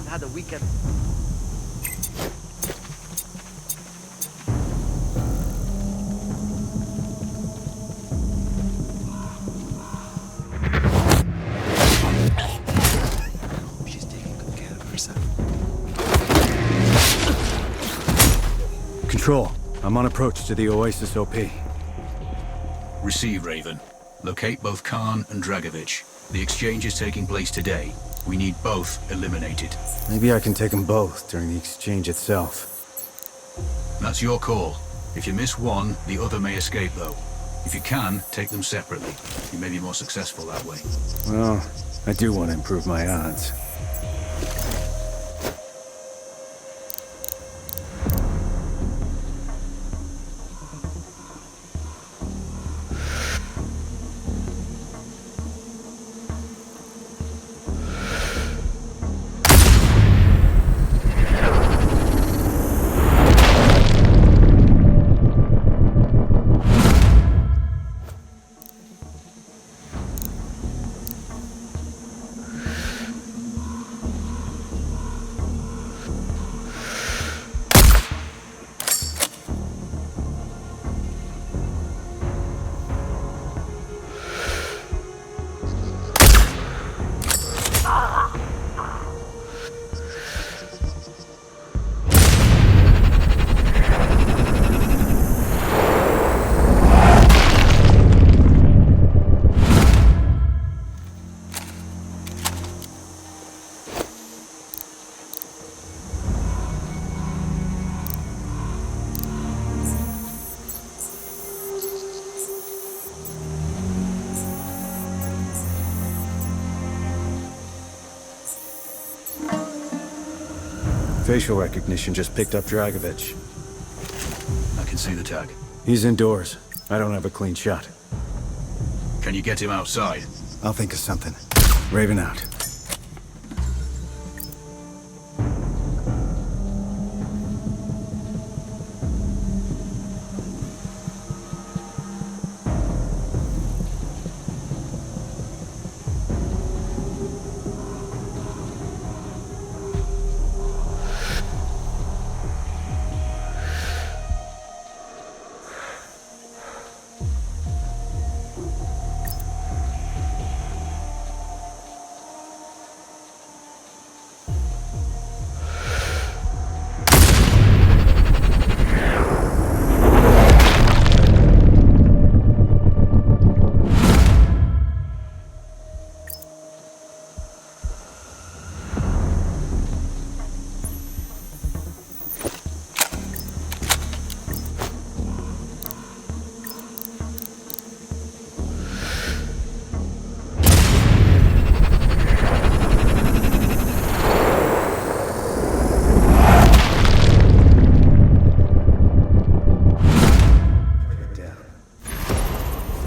had a weekend. She's taking good care of herself. Control, I'm on approach to the Oasis OP. Receive, Raven. Locate both Khan and Dragovich. The exchange is taking place today. We need both eliminated. Maybe I can take them both during the exchange itself. That's your call. If you miss one, the other may escape though. If you can, take them separately. You may be more successful that way. Well, I do want to improve my odds. Facial recognition just picked up Dragovich. I can see the tag. He's indoors. I don't have a clean shot. Can you get him outside? I'll think of something. Raven out.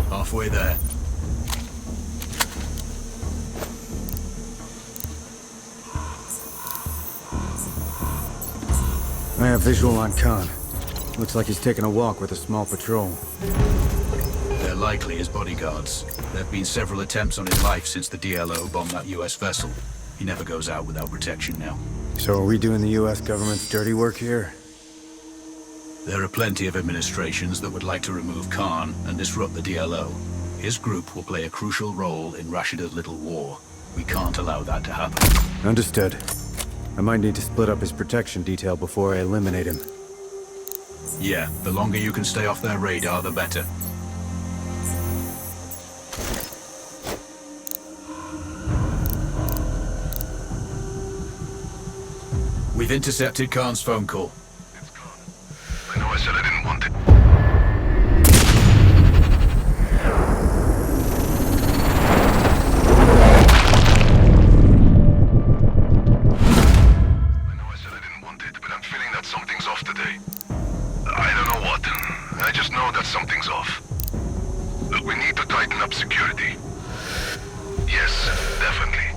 Halfway there. I have visual on Khan. Looks like he's taking a walk with a small patrol. They're likely his bodyguards. There have been several attempts on his life since the DLO bombed that US vessel. He never goes out without protection now. So are we doing the US government's dirty work here? There are plenty of administrations that would like to remove Khan and disrupt the DLO. His group will play a crucial role in Rashida's little war. We can't allow that to happen. Understood. I might need to split up his protection detail before I eliminate him. Yeah, the longer you can stay off their radar, the better. We've intercepted Khan's phone call. It's gone. I know I said I didn't want it. I know I said I didn't want it, but I'm feeling that something's off today. I don't know what. I just know that something's off. Look, we need to tighten up security. Yes, definitely.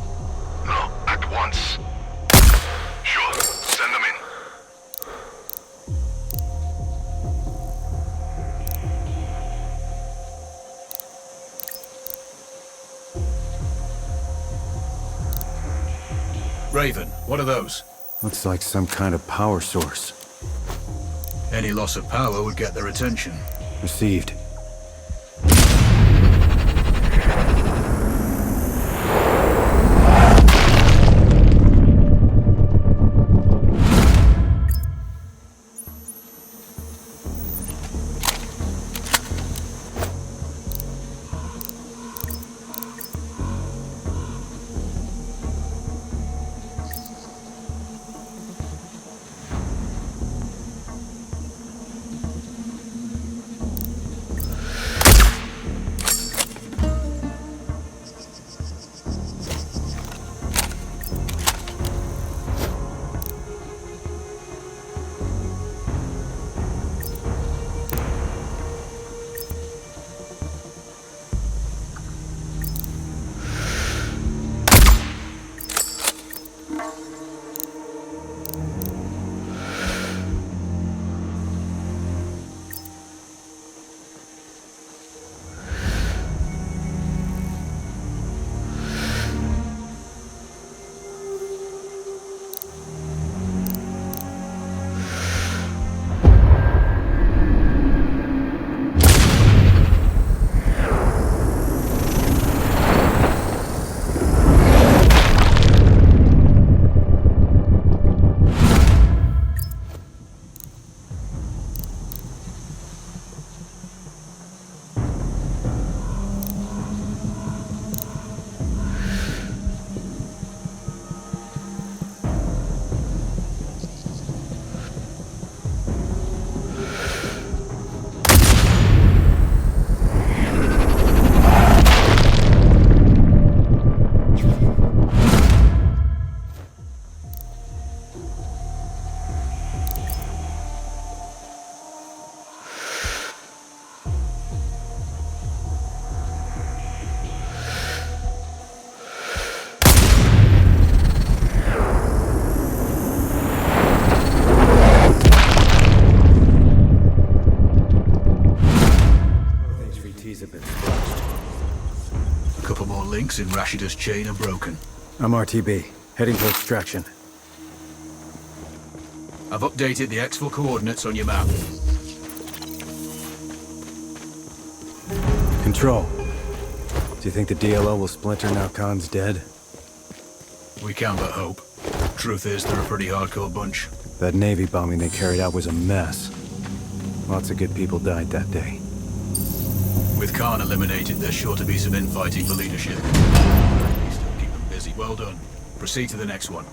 No, at once. Sure, send them in. Raven, what are those? Looks like some kind of power source. Any loss of power would get their attention. Received. Links in Rashida's chain are broken. I'm RTB, heading for extraction. I've updated the exfil coordinates on your map. Control. Do you think the DLO will splinter now Khan's dead? We can but hope. Truth is, they're a pretty hardcore bunch. That Navy bombing they carried out was a mess. Lots of good people died that day. With Khan eliminated, there's sure to be some infighting for leadership. Still keep them busy. Well done. Proceed to the next one.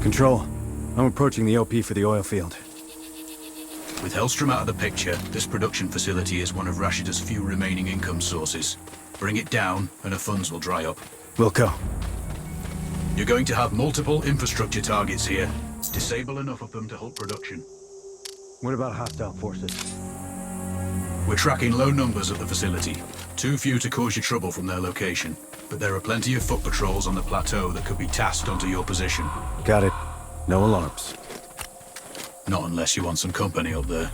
Control, I'm approaching the OP for the oil field. With Hellstrom out of the picture, this production facility is one of Rashida's few remaining income sources. Bring it down, and her funds will dry up. Wilco. You're going to have multiple infrastructure targets here. Disable enough of them to halt production. What about hostile forces? We're tracking low numbers at the facility. Too few to cause you trouble from their location. But there are plenty of foot patrols on the plateau that could be tasked onto your position. Got it. No alarms. Not unless you want some company up there.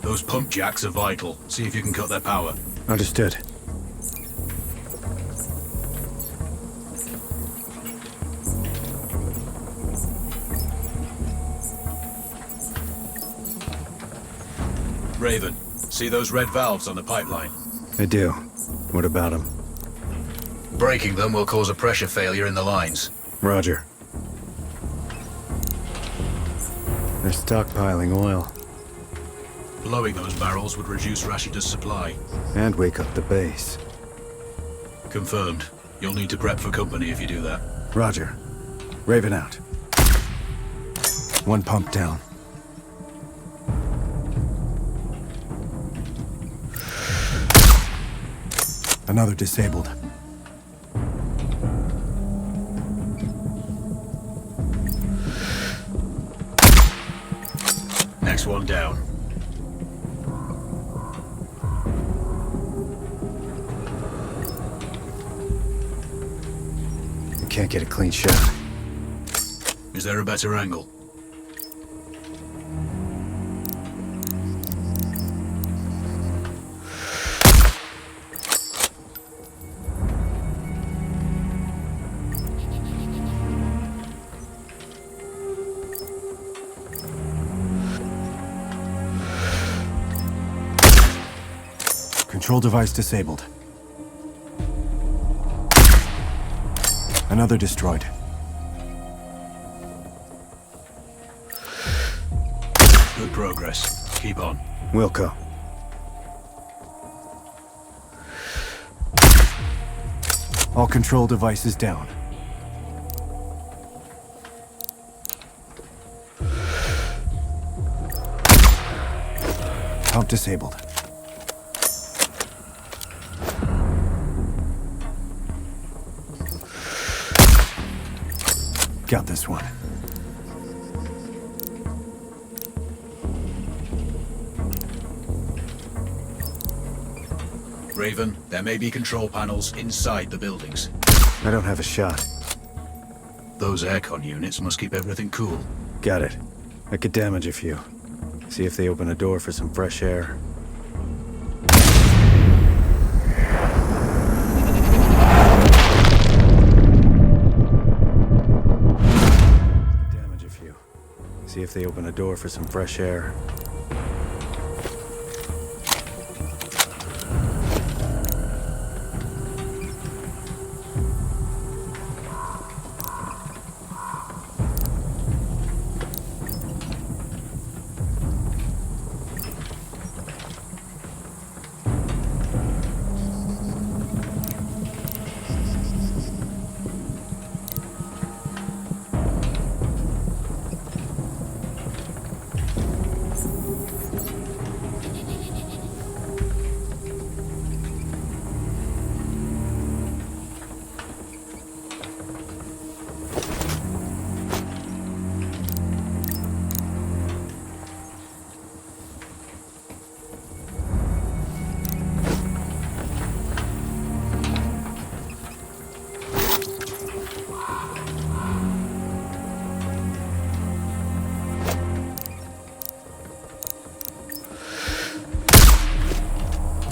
Those pump jacks are vital. See if you can cut their power. Understood. Raven, see those red valves on the pipeline? I do. What about them? Breaking them will cause a pressure failure in the lines. Roger. They're stockpiling oil. Blowing those barrels would reduce Rashida's supply. And wake up the base. Confirmed. You'll need to prep for company if you do that. Roger. Raven out. One pump down. Another disabled. Next one down. Can't get a clean shot. Is there a better angle? Control device disabled. Another destroyed. Good progress. Keep on. Wilco. All control devices down. Pump disabled. Got this one. Raven, there may be control panels inside the buildings. I don't have a shot. Those aircon units must keep everything cool. Got it. I could damage a few. See if they open a door for some fresh air. Damage a few. See if they open a door for some fresh air.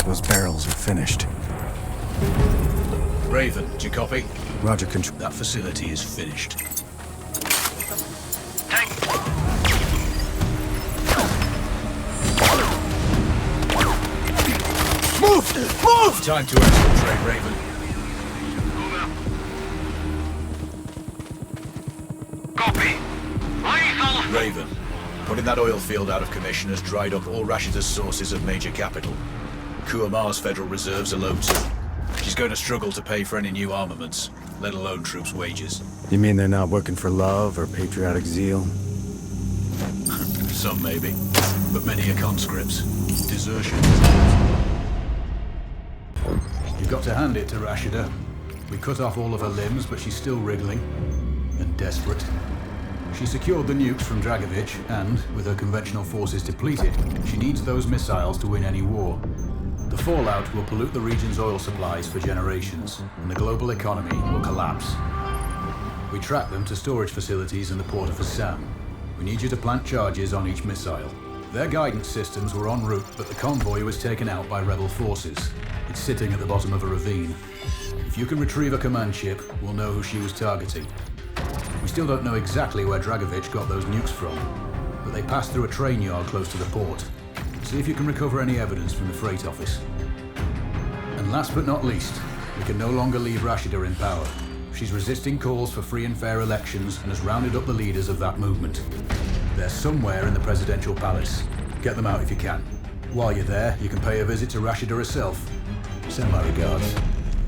Those barrels are finished. Raven, do you copy? Roger, control. That facility is finished. Move! Move! Time to exfiltrate, Raven. Copy. Lethal. Raven, putting that oil field out of commission has dried up all Rashida's sources of major capital. Kuamar's Federal Reserves are low too. She's going to struggle to pay for any new armaments, let alone troops' wages. You mean they're not working for love or patriotic zeal? Some maybe, but many are conscripts. Desertion. You've got to hand it to Rashida. We cut off all of her limbs, but she's still wriggling and desperate. She secured the nukes from Dragovich, and, with her conventional forces depleted, she needs those missiles to win any war. The fallout will pollute the region's oil supplies for generations, and the global economy will collapse. We track them to storage facilities in the port of Assam. We need you to plant charges on each missile. Their guidance systems were en route, but the convoy was taken out by rebel forces. It's sitting at the bottom of a ravine. If you can retrieve a command ship, we'll know who she was targeting. We still don't know exactly where Dragovich got those nukes from, but they passed through a train yard close to the port. See if you can recover any evidence from the freight office. And last but not least, we can no longer leave Rashida in power. She's resisting calls for free and fair elections and has rounded up the leaders of that movement. They're somewhere in the presidential palace. Get them out if you can. While you're there, you can pay a visit to Rashida herself. Send my regards.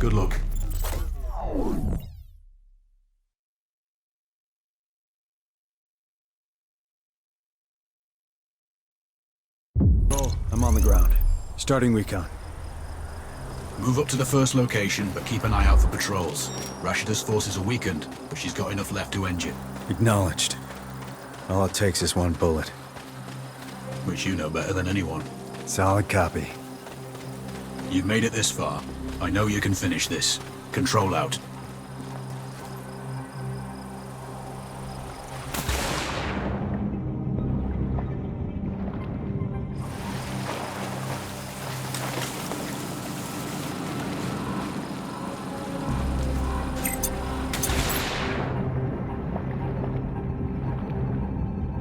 Good luck. Oh, I'm on the ground. Starting recon. Move up to the first location, but keep an eye out for patrols. Rashida's forces are weakened, but she's got enough left to end you. Acknowledged. All it takes is one bullet. Which you know better than anyone. Solid copy. You've made it this far. I know you can finish this. Control out.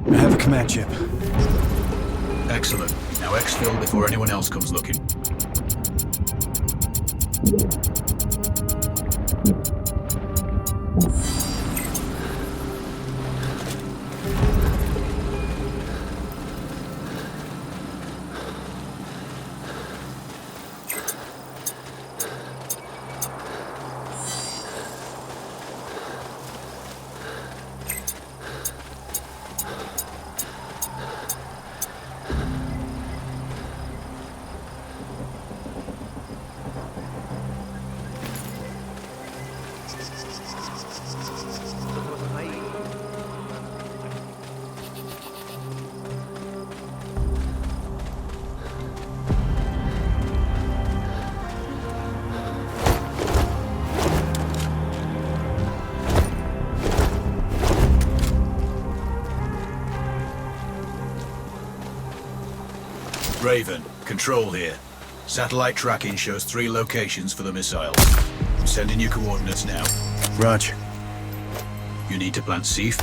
I have a command chip. Excellent. Now exfil before anyone else comes looking. Raven, control here. Satellite tracking shows 3 locations for the missiles. I'm sending you coordinates now. Roger. You need to plant C4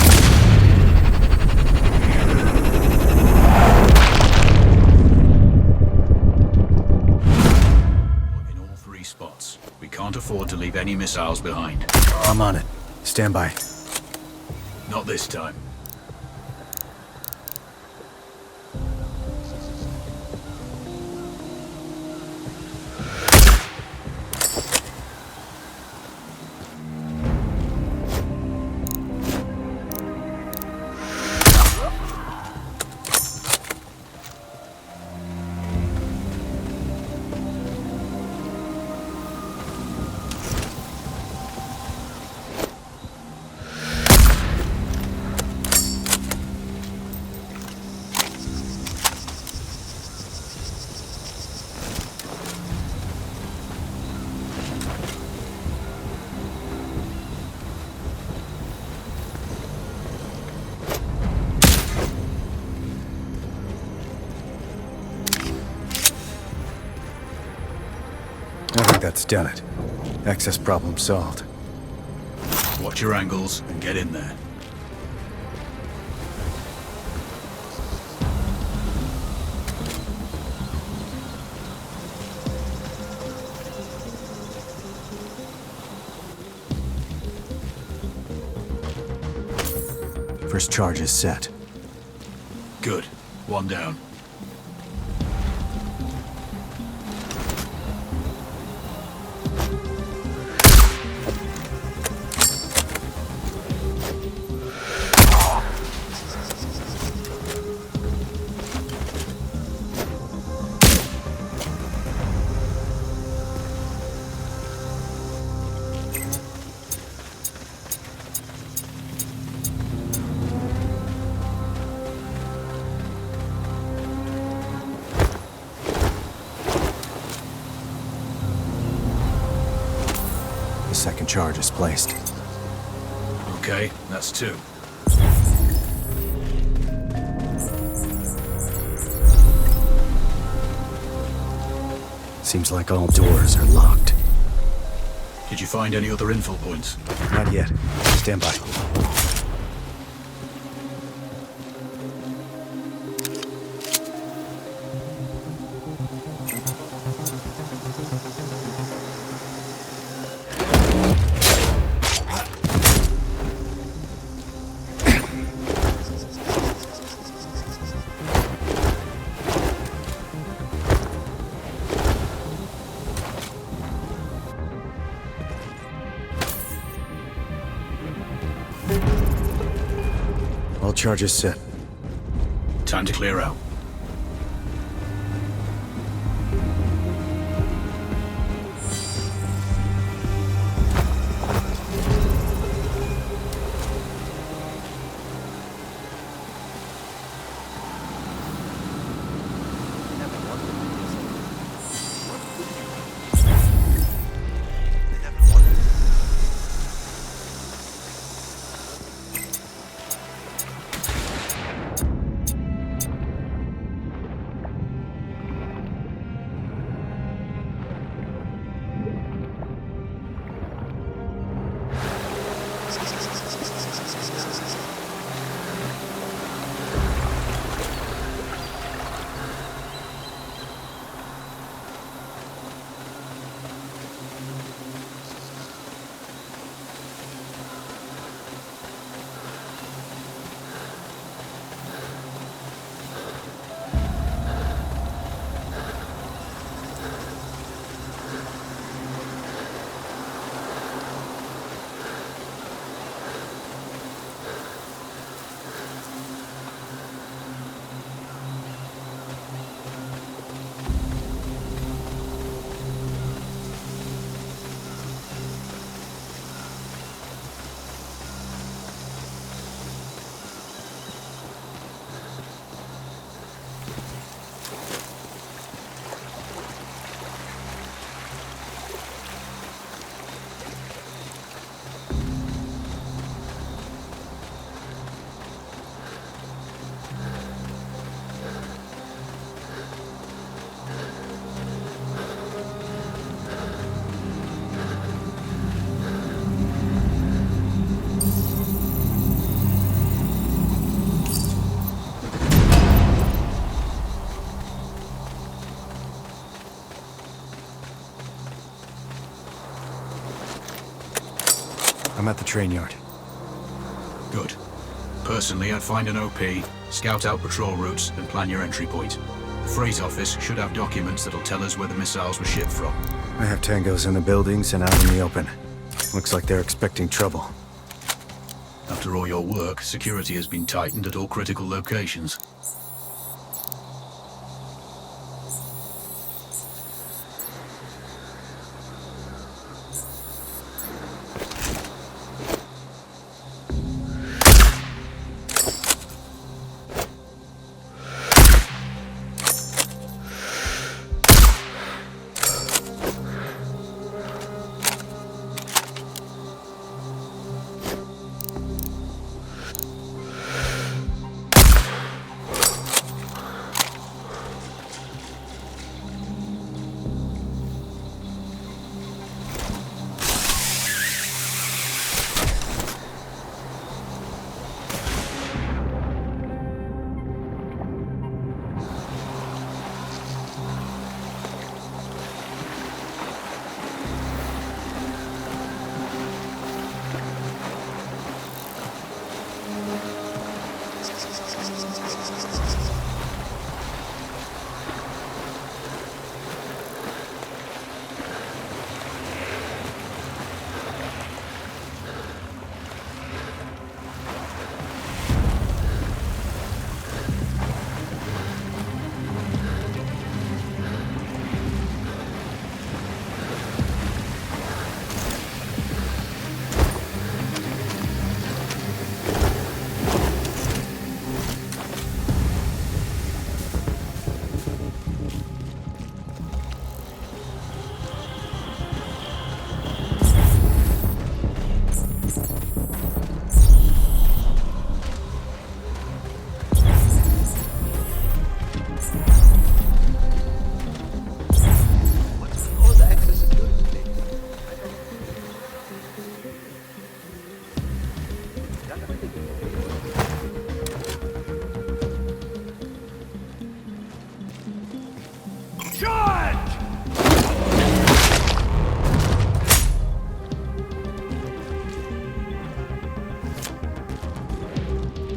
in all 3 spots. We can't afford to leave any missiles behind. I'm on it. Stand by. Not this time. I think that's done it. Access problem solved. Watch your angles and get in there. First charge is set. Good. 1 down. The second charge is placed. Okay, that's 2. Seems like all doors are locked. Did you find any other info points? Not yet. Stand by. All charges set. Time to clear out. I'm at the train yard. Good. Personally, I'd find an OP, scout out patrol routes, and plan your entry point. The freight office should have documents that'll tell us where the missiles were shipped from. I have tangos in the buildings and out in the open. Looks like they're expecting trouble. After all your work, security has been tightened at all critical locations.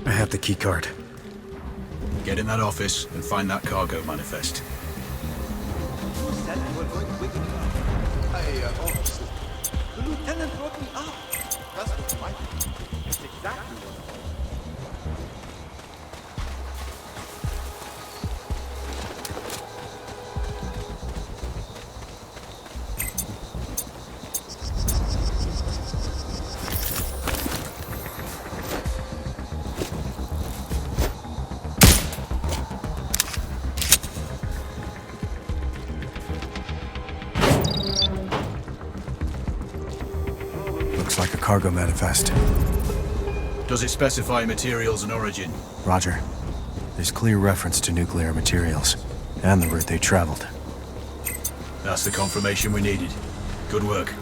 I have the keycard. Get in that office and find that cargo manifest. Who said you were going to wake me up? Officer. The lieutenant brought me up. That's what my It's exactly what I want. like a cargo manifest. Does it specify materials and origin? Roger. There's clear reference to nuclear materials, and the route they traveled. That's the confirmation we needed. Good work.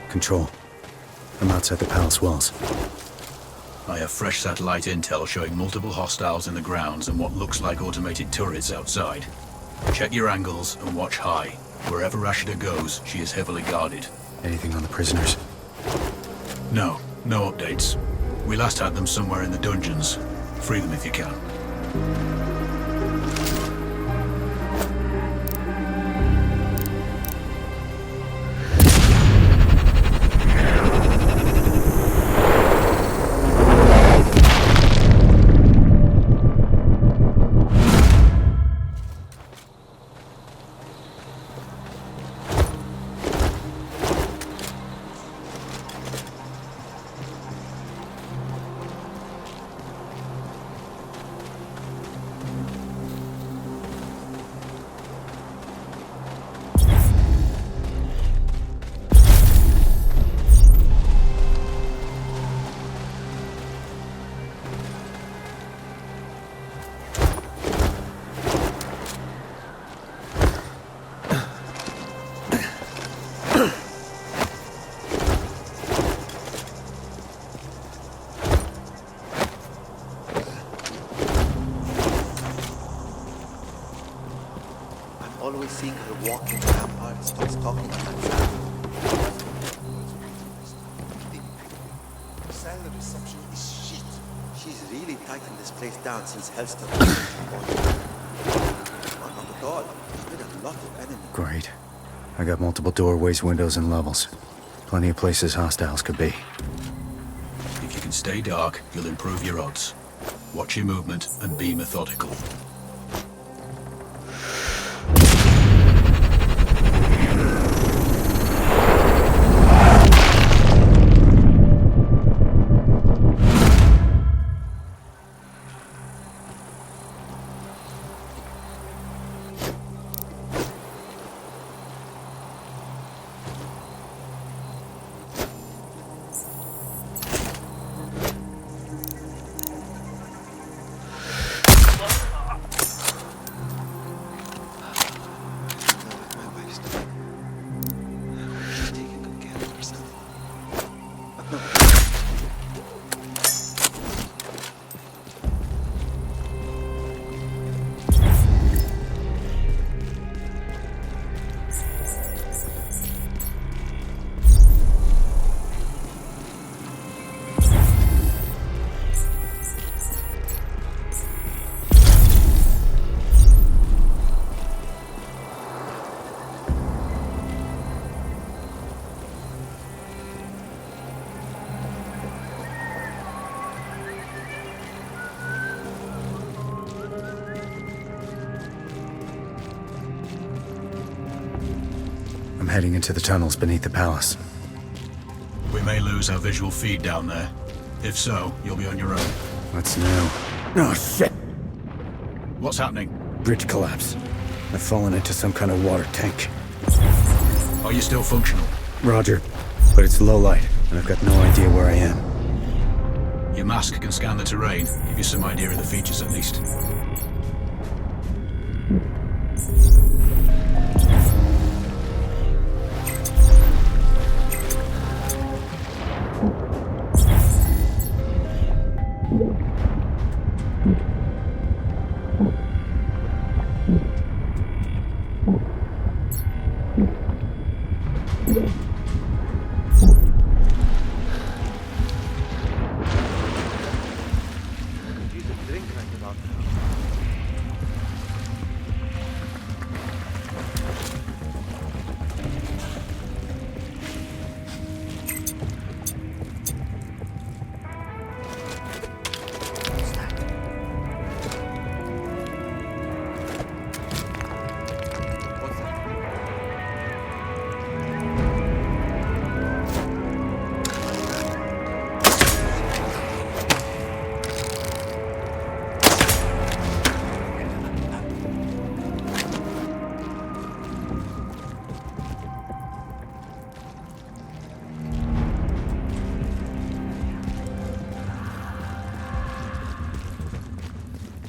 Control. I'm outside the palace walls. I have fresh satellite intel showing multiple hostiles in the grounds and what looks like automated turrets outside. Check your angles and watch high. Wherever Rashida goes, she is heavily guarded. Anything on the prisoners? No updates. We last had them somewhere in the dungeons. Free them if you can. Always seeing her walking the ramparts, talking on that side. The silent reception is shit. She's really tightened this place down since Hellstorm. Not at all. There's been a lot of enemies. Great. I got multiple doorways, windows, and levels. Plenty of places hostiles could be. If you can stay dark, you'll improve your odds. Watch your movement and be methodical. heading into the tunnels beneath the palace. We may lose our visual feed down there. If so, you'll be on your own. What's new? Oh, shit! What's happening? Bridge collapse. I've fallen into some kind of water tank. Are you still functional? Roger. But it's low light, and I've got no idea where I am. Your mask can scan the terrain, give you some idea of the features at least.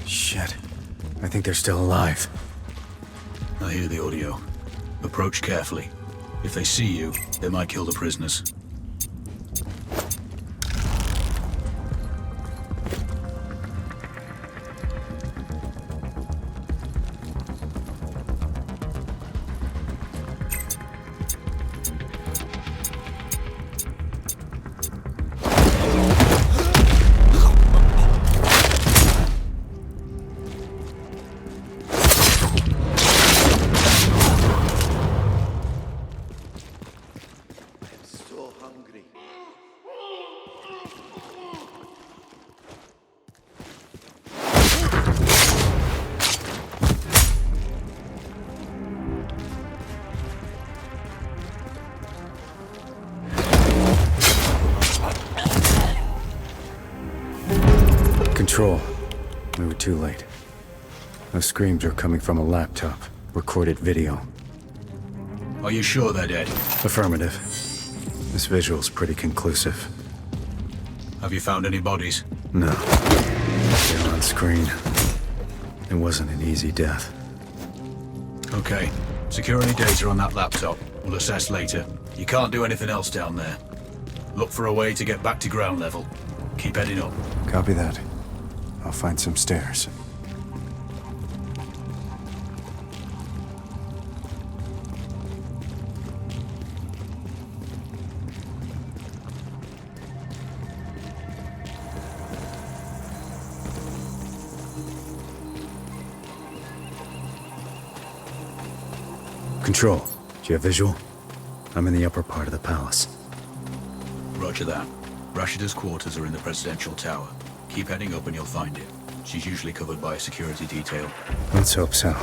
Shit. I think they're still alive. I hear the audio. Approach carefully. If they see you, they might kill the prisoners. So hungry. Control. We were too late. Those screams were coming from a laptop. Recorded video. Are you sure they're dead? Affirmative. This visual's pretty conclusive. Have you found any bodies? No. They're on screen. It wasn't an easy death. Okay. Security data on that laptop. We'll assess later. You can't do anything else down there. Look for a way to get back to ground level. Keep heading up. Copy that. I'll find some stairs. Control. Do you have visual? I'm in the upper part of the palace. Roger that. Rashida's quarters are in the presidential tower. Keep heading up and you'll find it. She's usually covered by a security detail. Let's hope so.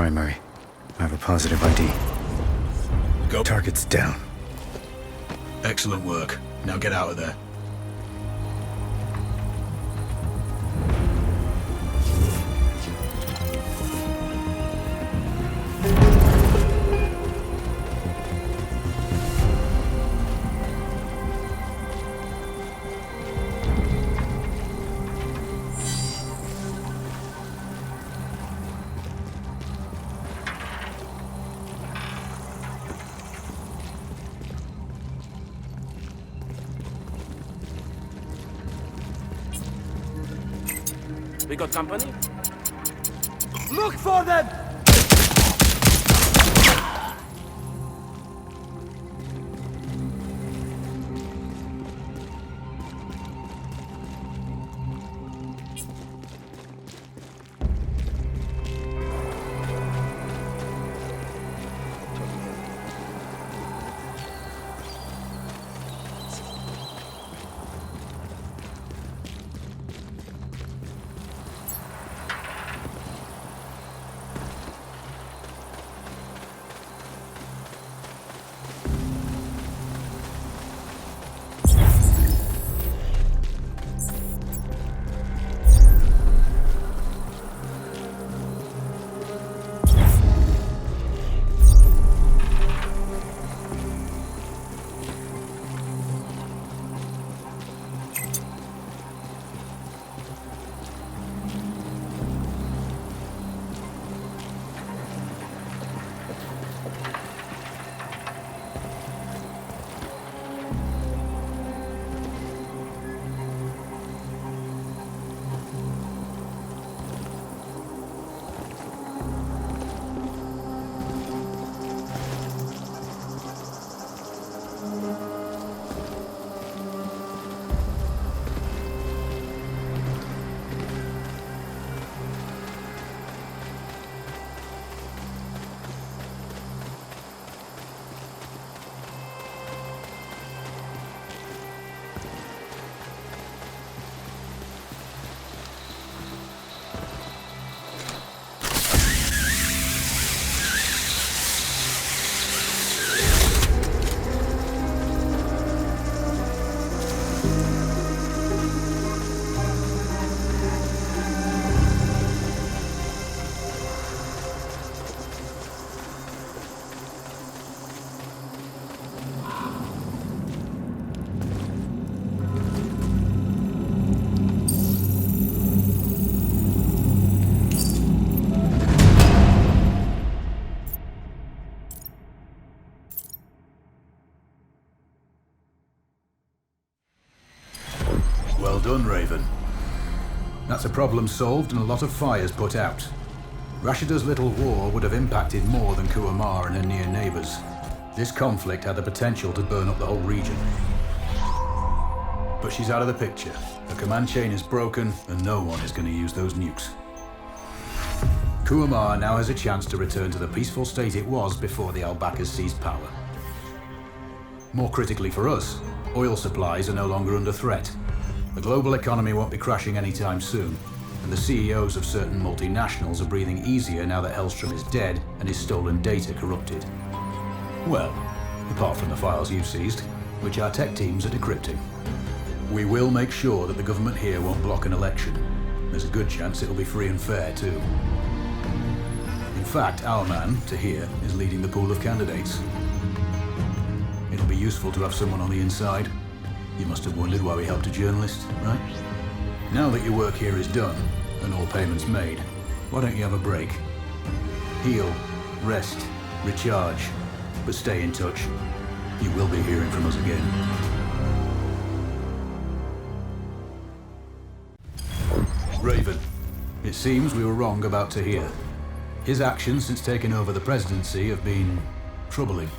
primary. I have a positive ID. Go. Target's down. Excellent work. Now get out of there. We got company? Look for them! Well done, Raven. That's a problem solved and a lot of fires put out. Rashida's little war would have impacted more than Kuamar and her near neighbors. This conflict had the potential to burn up the whole region. But she's out of the picture. The command chain is broken, and no one is going to use those nukes. Kuamar now has a chance to return to the peaceful state it was before the Al-Baqas seized power. More critically for us, oil supplies are no longer under threat. The global economy won't be crashing anytime soon, and the CEOs of certain multinationals are breathing easier now that Hellstrom is dead and his stolen data corrupted. Well, apart from the files you've seized, which our tech teams are decrypting. We will make sure that the government here won't block an election. There's a good chance it'll be free and fair, too. In fact, our man, Tahir, is leading the pool of candidates. It'll be useful to have someone on the inside. You must have wondered why we helped a journalist, right? Now that your work here is done, and all payments made, why don't you have a break? Heal, rest, recharge, but stay in touch. You will be hearing from us again. Raven, it seems we were wrong about Tahir. His actions since taking over the presidency have been troubling.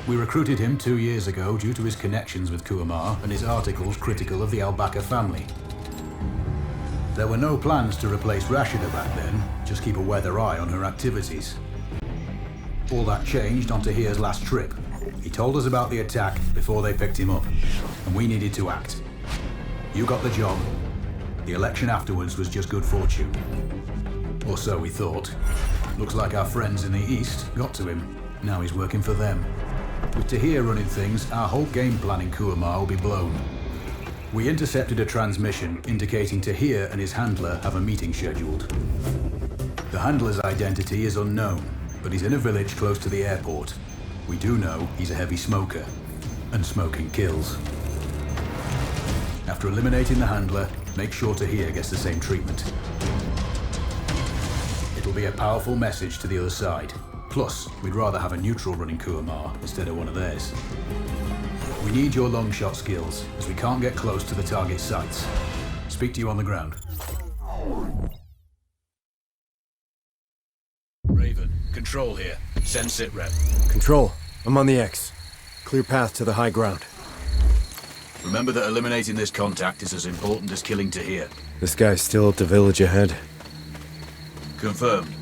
We recruited him 2 years ago due to his connections with Kuamar and his articles critical of the Al-Baqa family. There were no plans to replace Rashida back then, just keep a weather eye on her activities. All that changed on Tahir's last trip. He told us about the attack before they picked him up, and we needed to act. You got the job. The election afterwards was just good fortune. Or so we thought. Looks like our friends in the east got to him. Now he's working for them. With Tahir running things, our whole game plan in Kuamar will be blown. We intercepted a transmission indicating Tahir and his handler have a meeting scheduled. The handler's identity is unknown, but he's in a village close to the airport. We do know he's a heavy smoker, and smoking kills. After eliminating the handler, make sure Tahir gets the same treatment. It'll be a powerful message to the other side. Plus, we'd rather have a neutral running Kuamar instead of one of theirs. We need your long shot skills, as we can't get close to the target sites. Speak to you on the ground. Raven, Control here. Send sitrep. Control, I'm on the X. Clear path to the high ground. Remember that eliminating this contact is as important as killing Tahir. This guy's still at the village ahead. Confirmed.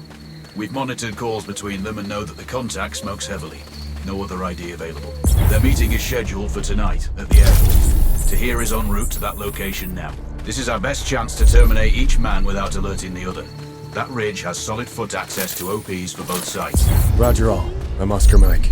We've monitored calls between them and know that the contact smokes heavily. No other ID available. Their meeting is scheduled for tonight at the airport. Tahir is en route to that location now. This is our best chance to terminate each man without alerting the other. That ridge has solid foot access to OPs for both sides. Roger all. I'm Oscar Mike.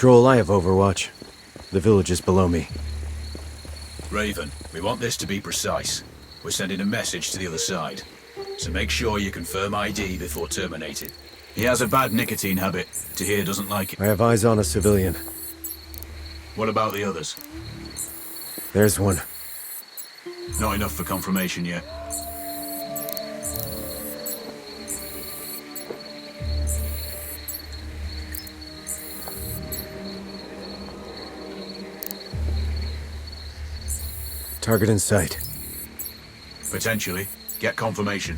Control, I have Overwatch. The village is below me. Raven, we want this to be precise. We're sending a message to the other side. So make sure you confirm ID before terminating. He has a bad nicotine habit. Tahir doesn't like it. I have eyes on a civilian. What about the others? There's one. Not enough for confirmation yet. Target in sight. Potentially. Get confirmation.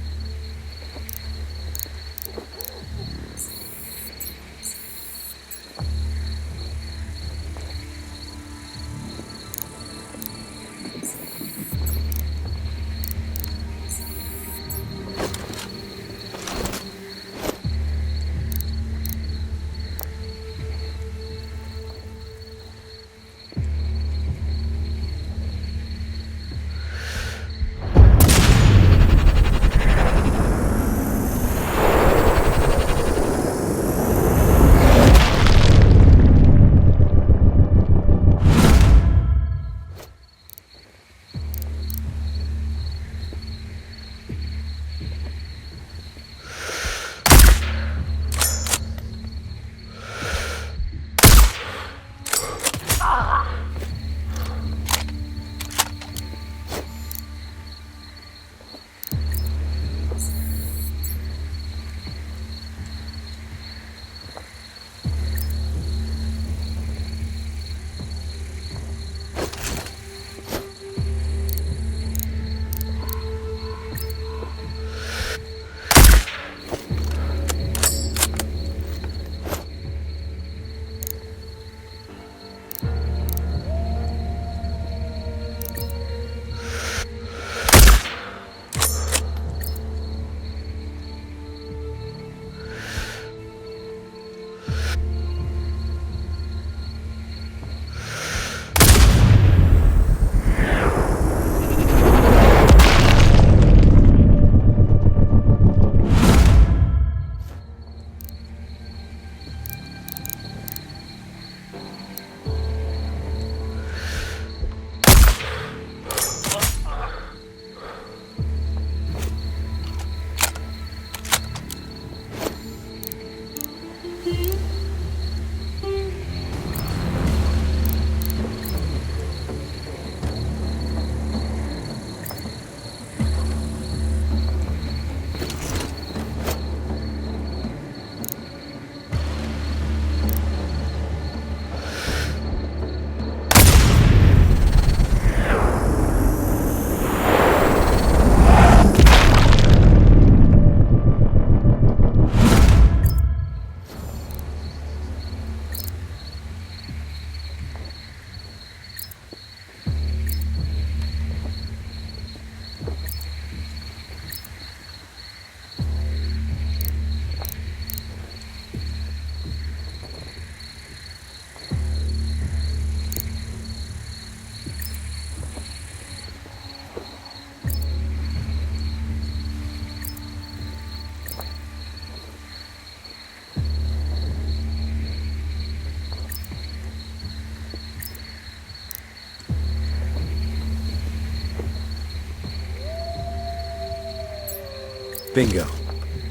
Bingo.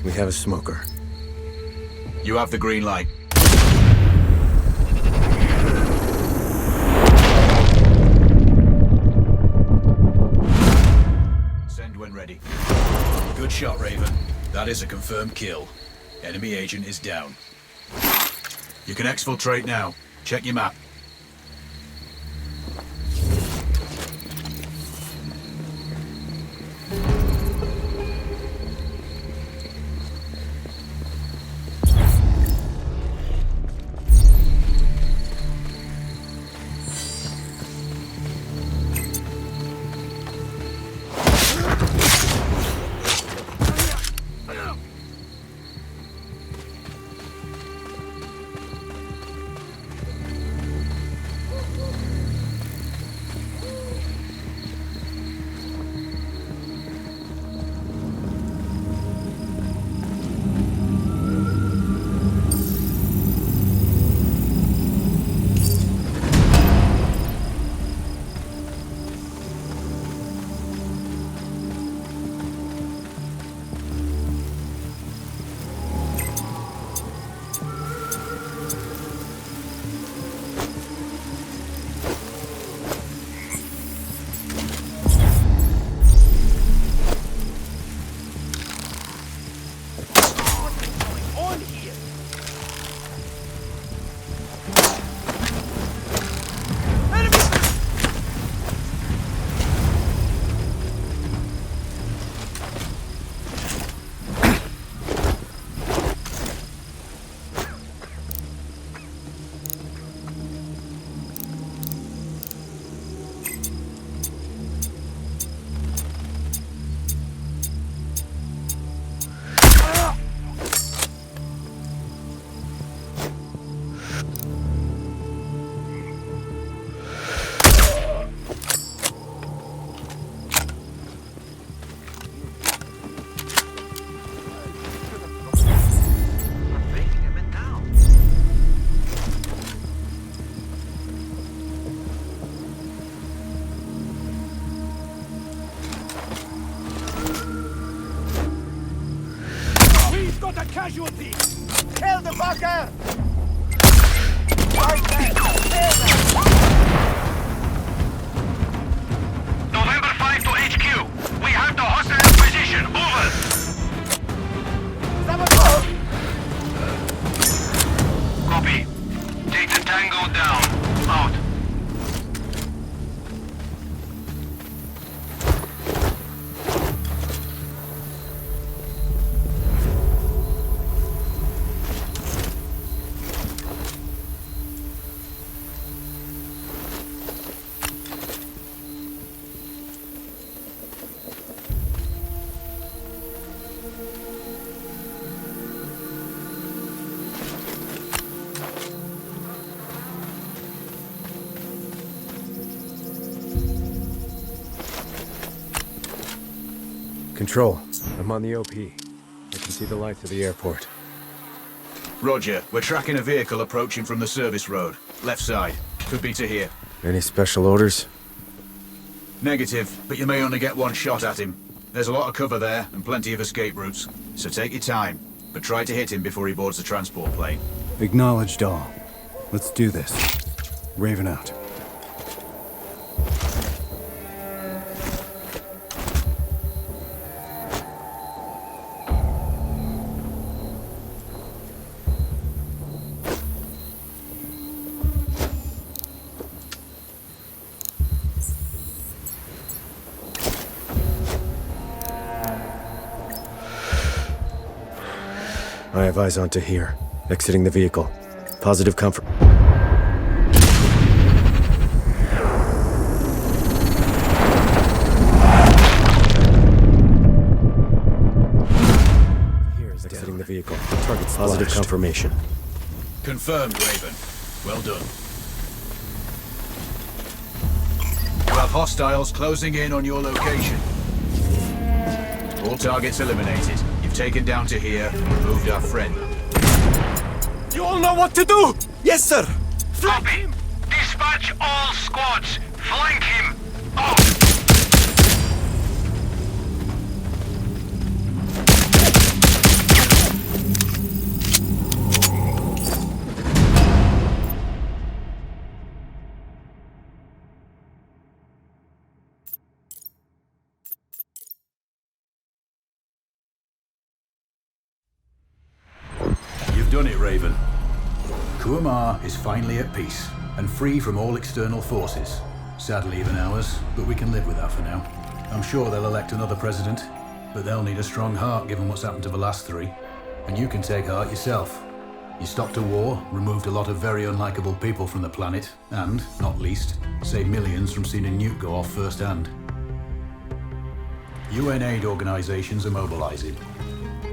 We have a smoker. You have the green light. Send when ready. Good shot, Raven. That is a confirmed kill. Enemy agent is down. You can exfiltrate now. Check your map. Casualty! Kill the fucker! Right there! November 5 to HQ. We have the hostile position. Over. Copy. Take the Tango down. Out. Control, I'm on the OP. I can see the lights of the airport. Roger. We're tracking a vehicle approaching from the service road. Left side. Could be to here. Any special orders? Negative, but you may only get one shot at him. There's a lot of cover there and plenty of escape routes. So take your time, but try to hit him before he boards the transport plane. Acknowledged all. Let's do this. Raven out. I have eyes onto here. Exiting the vehicle. Positive comfort. Exiting the vehicle. Target positive confirmation. Confirmed, Raven. Well done. You have hostiles closing in on your location. All targets eliminated. You've taken down to here and removed our friend. You all know what to do! Yes, sir! Copy. Dispatch all squads. Flank him. Out. done it, Raven. Kuamar is finally at peace, and free from all external forces. Sadly, even ours, but we can live with that for now. I'm sure they'll elect another president, but they'll need a strong heart given what's happened to the last three. And you can take heart yourself. You stopped a war, removed a lot of very unlikable people from the planet, and, not least, saved millions from seeing a nuke go off firsthand. UN aid organizations are mobilizing.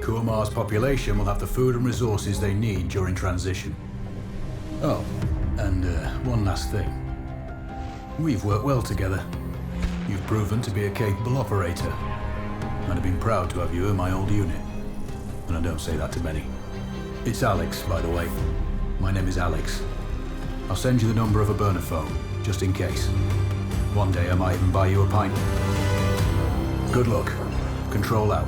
Kuamar's population will have the food and resources they need during transition. Oh, and one last thing. We've worked well together. You've proven to be a capable operator. I'd have been proud to have you in my old unit. And I don't say that to many. It's Alex, by the way. My name is Alex. I'll send you the number of a burner phone, just in case. One day I might even buy you a pint. Good luck. Control out.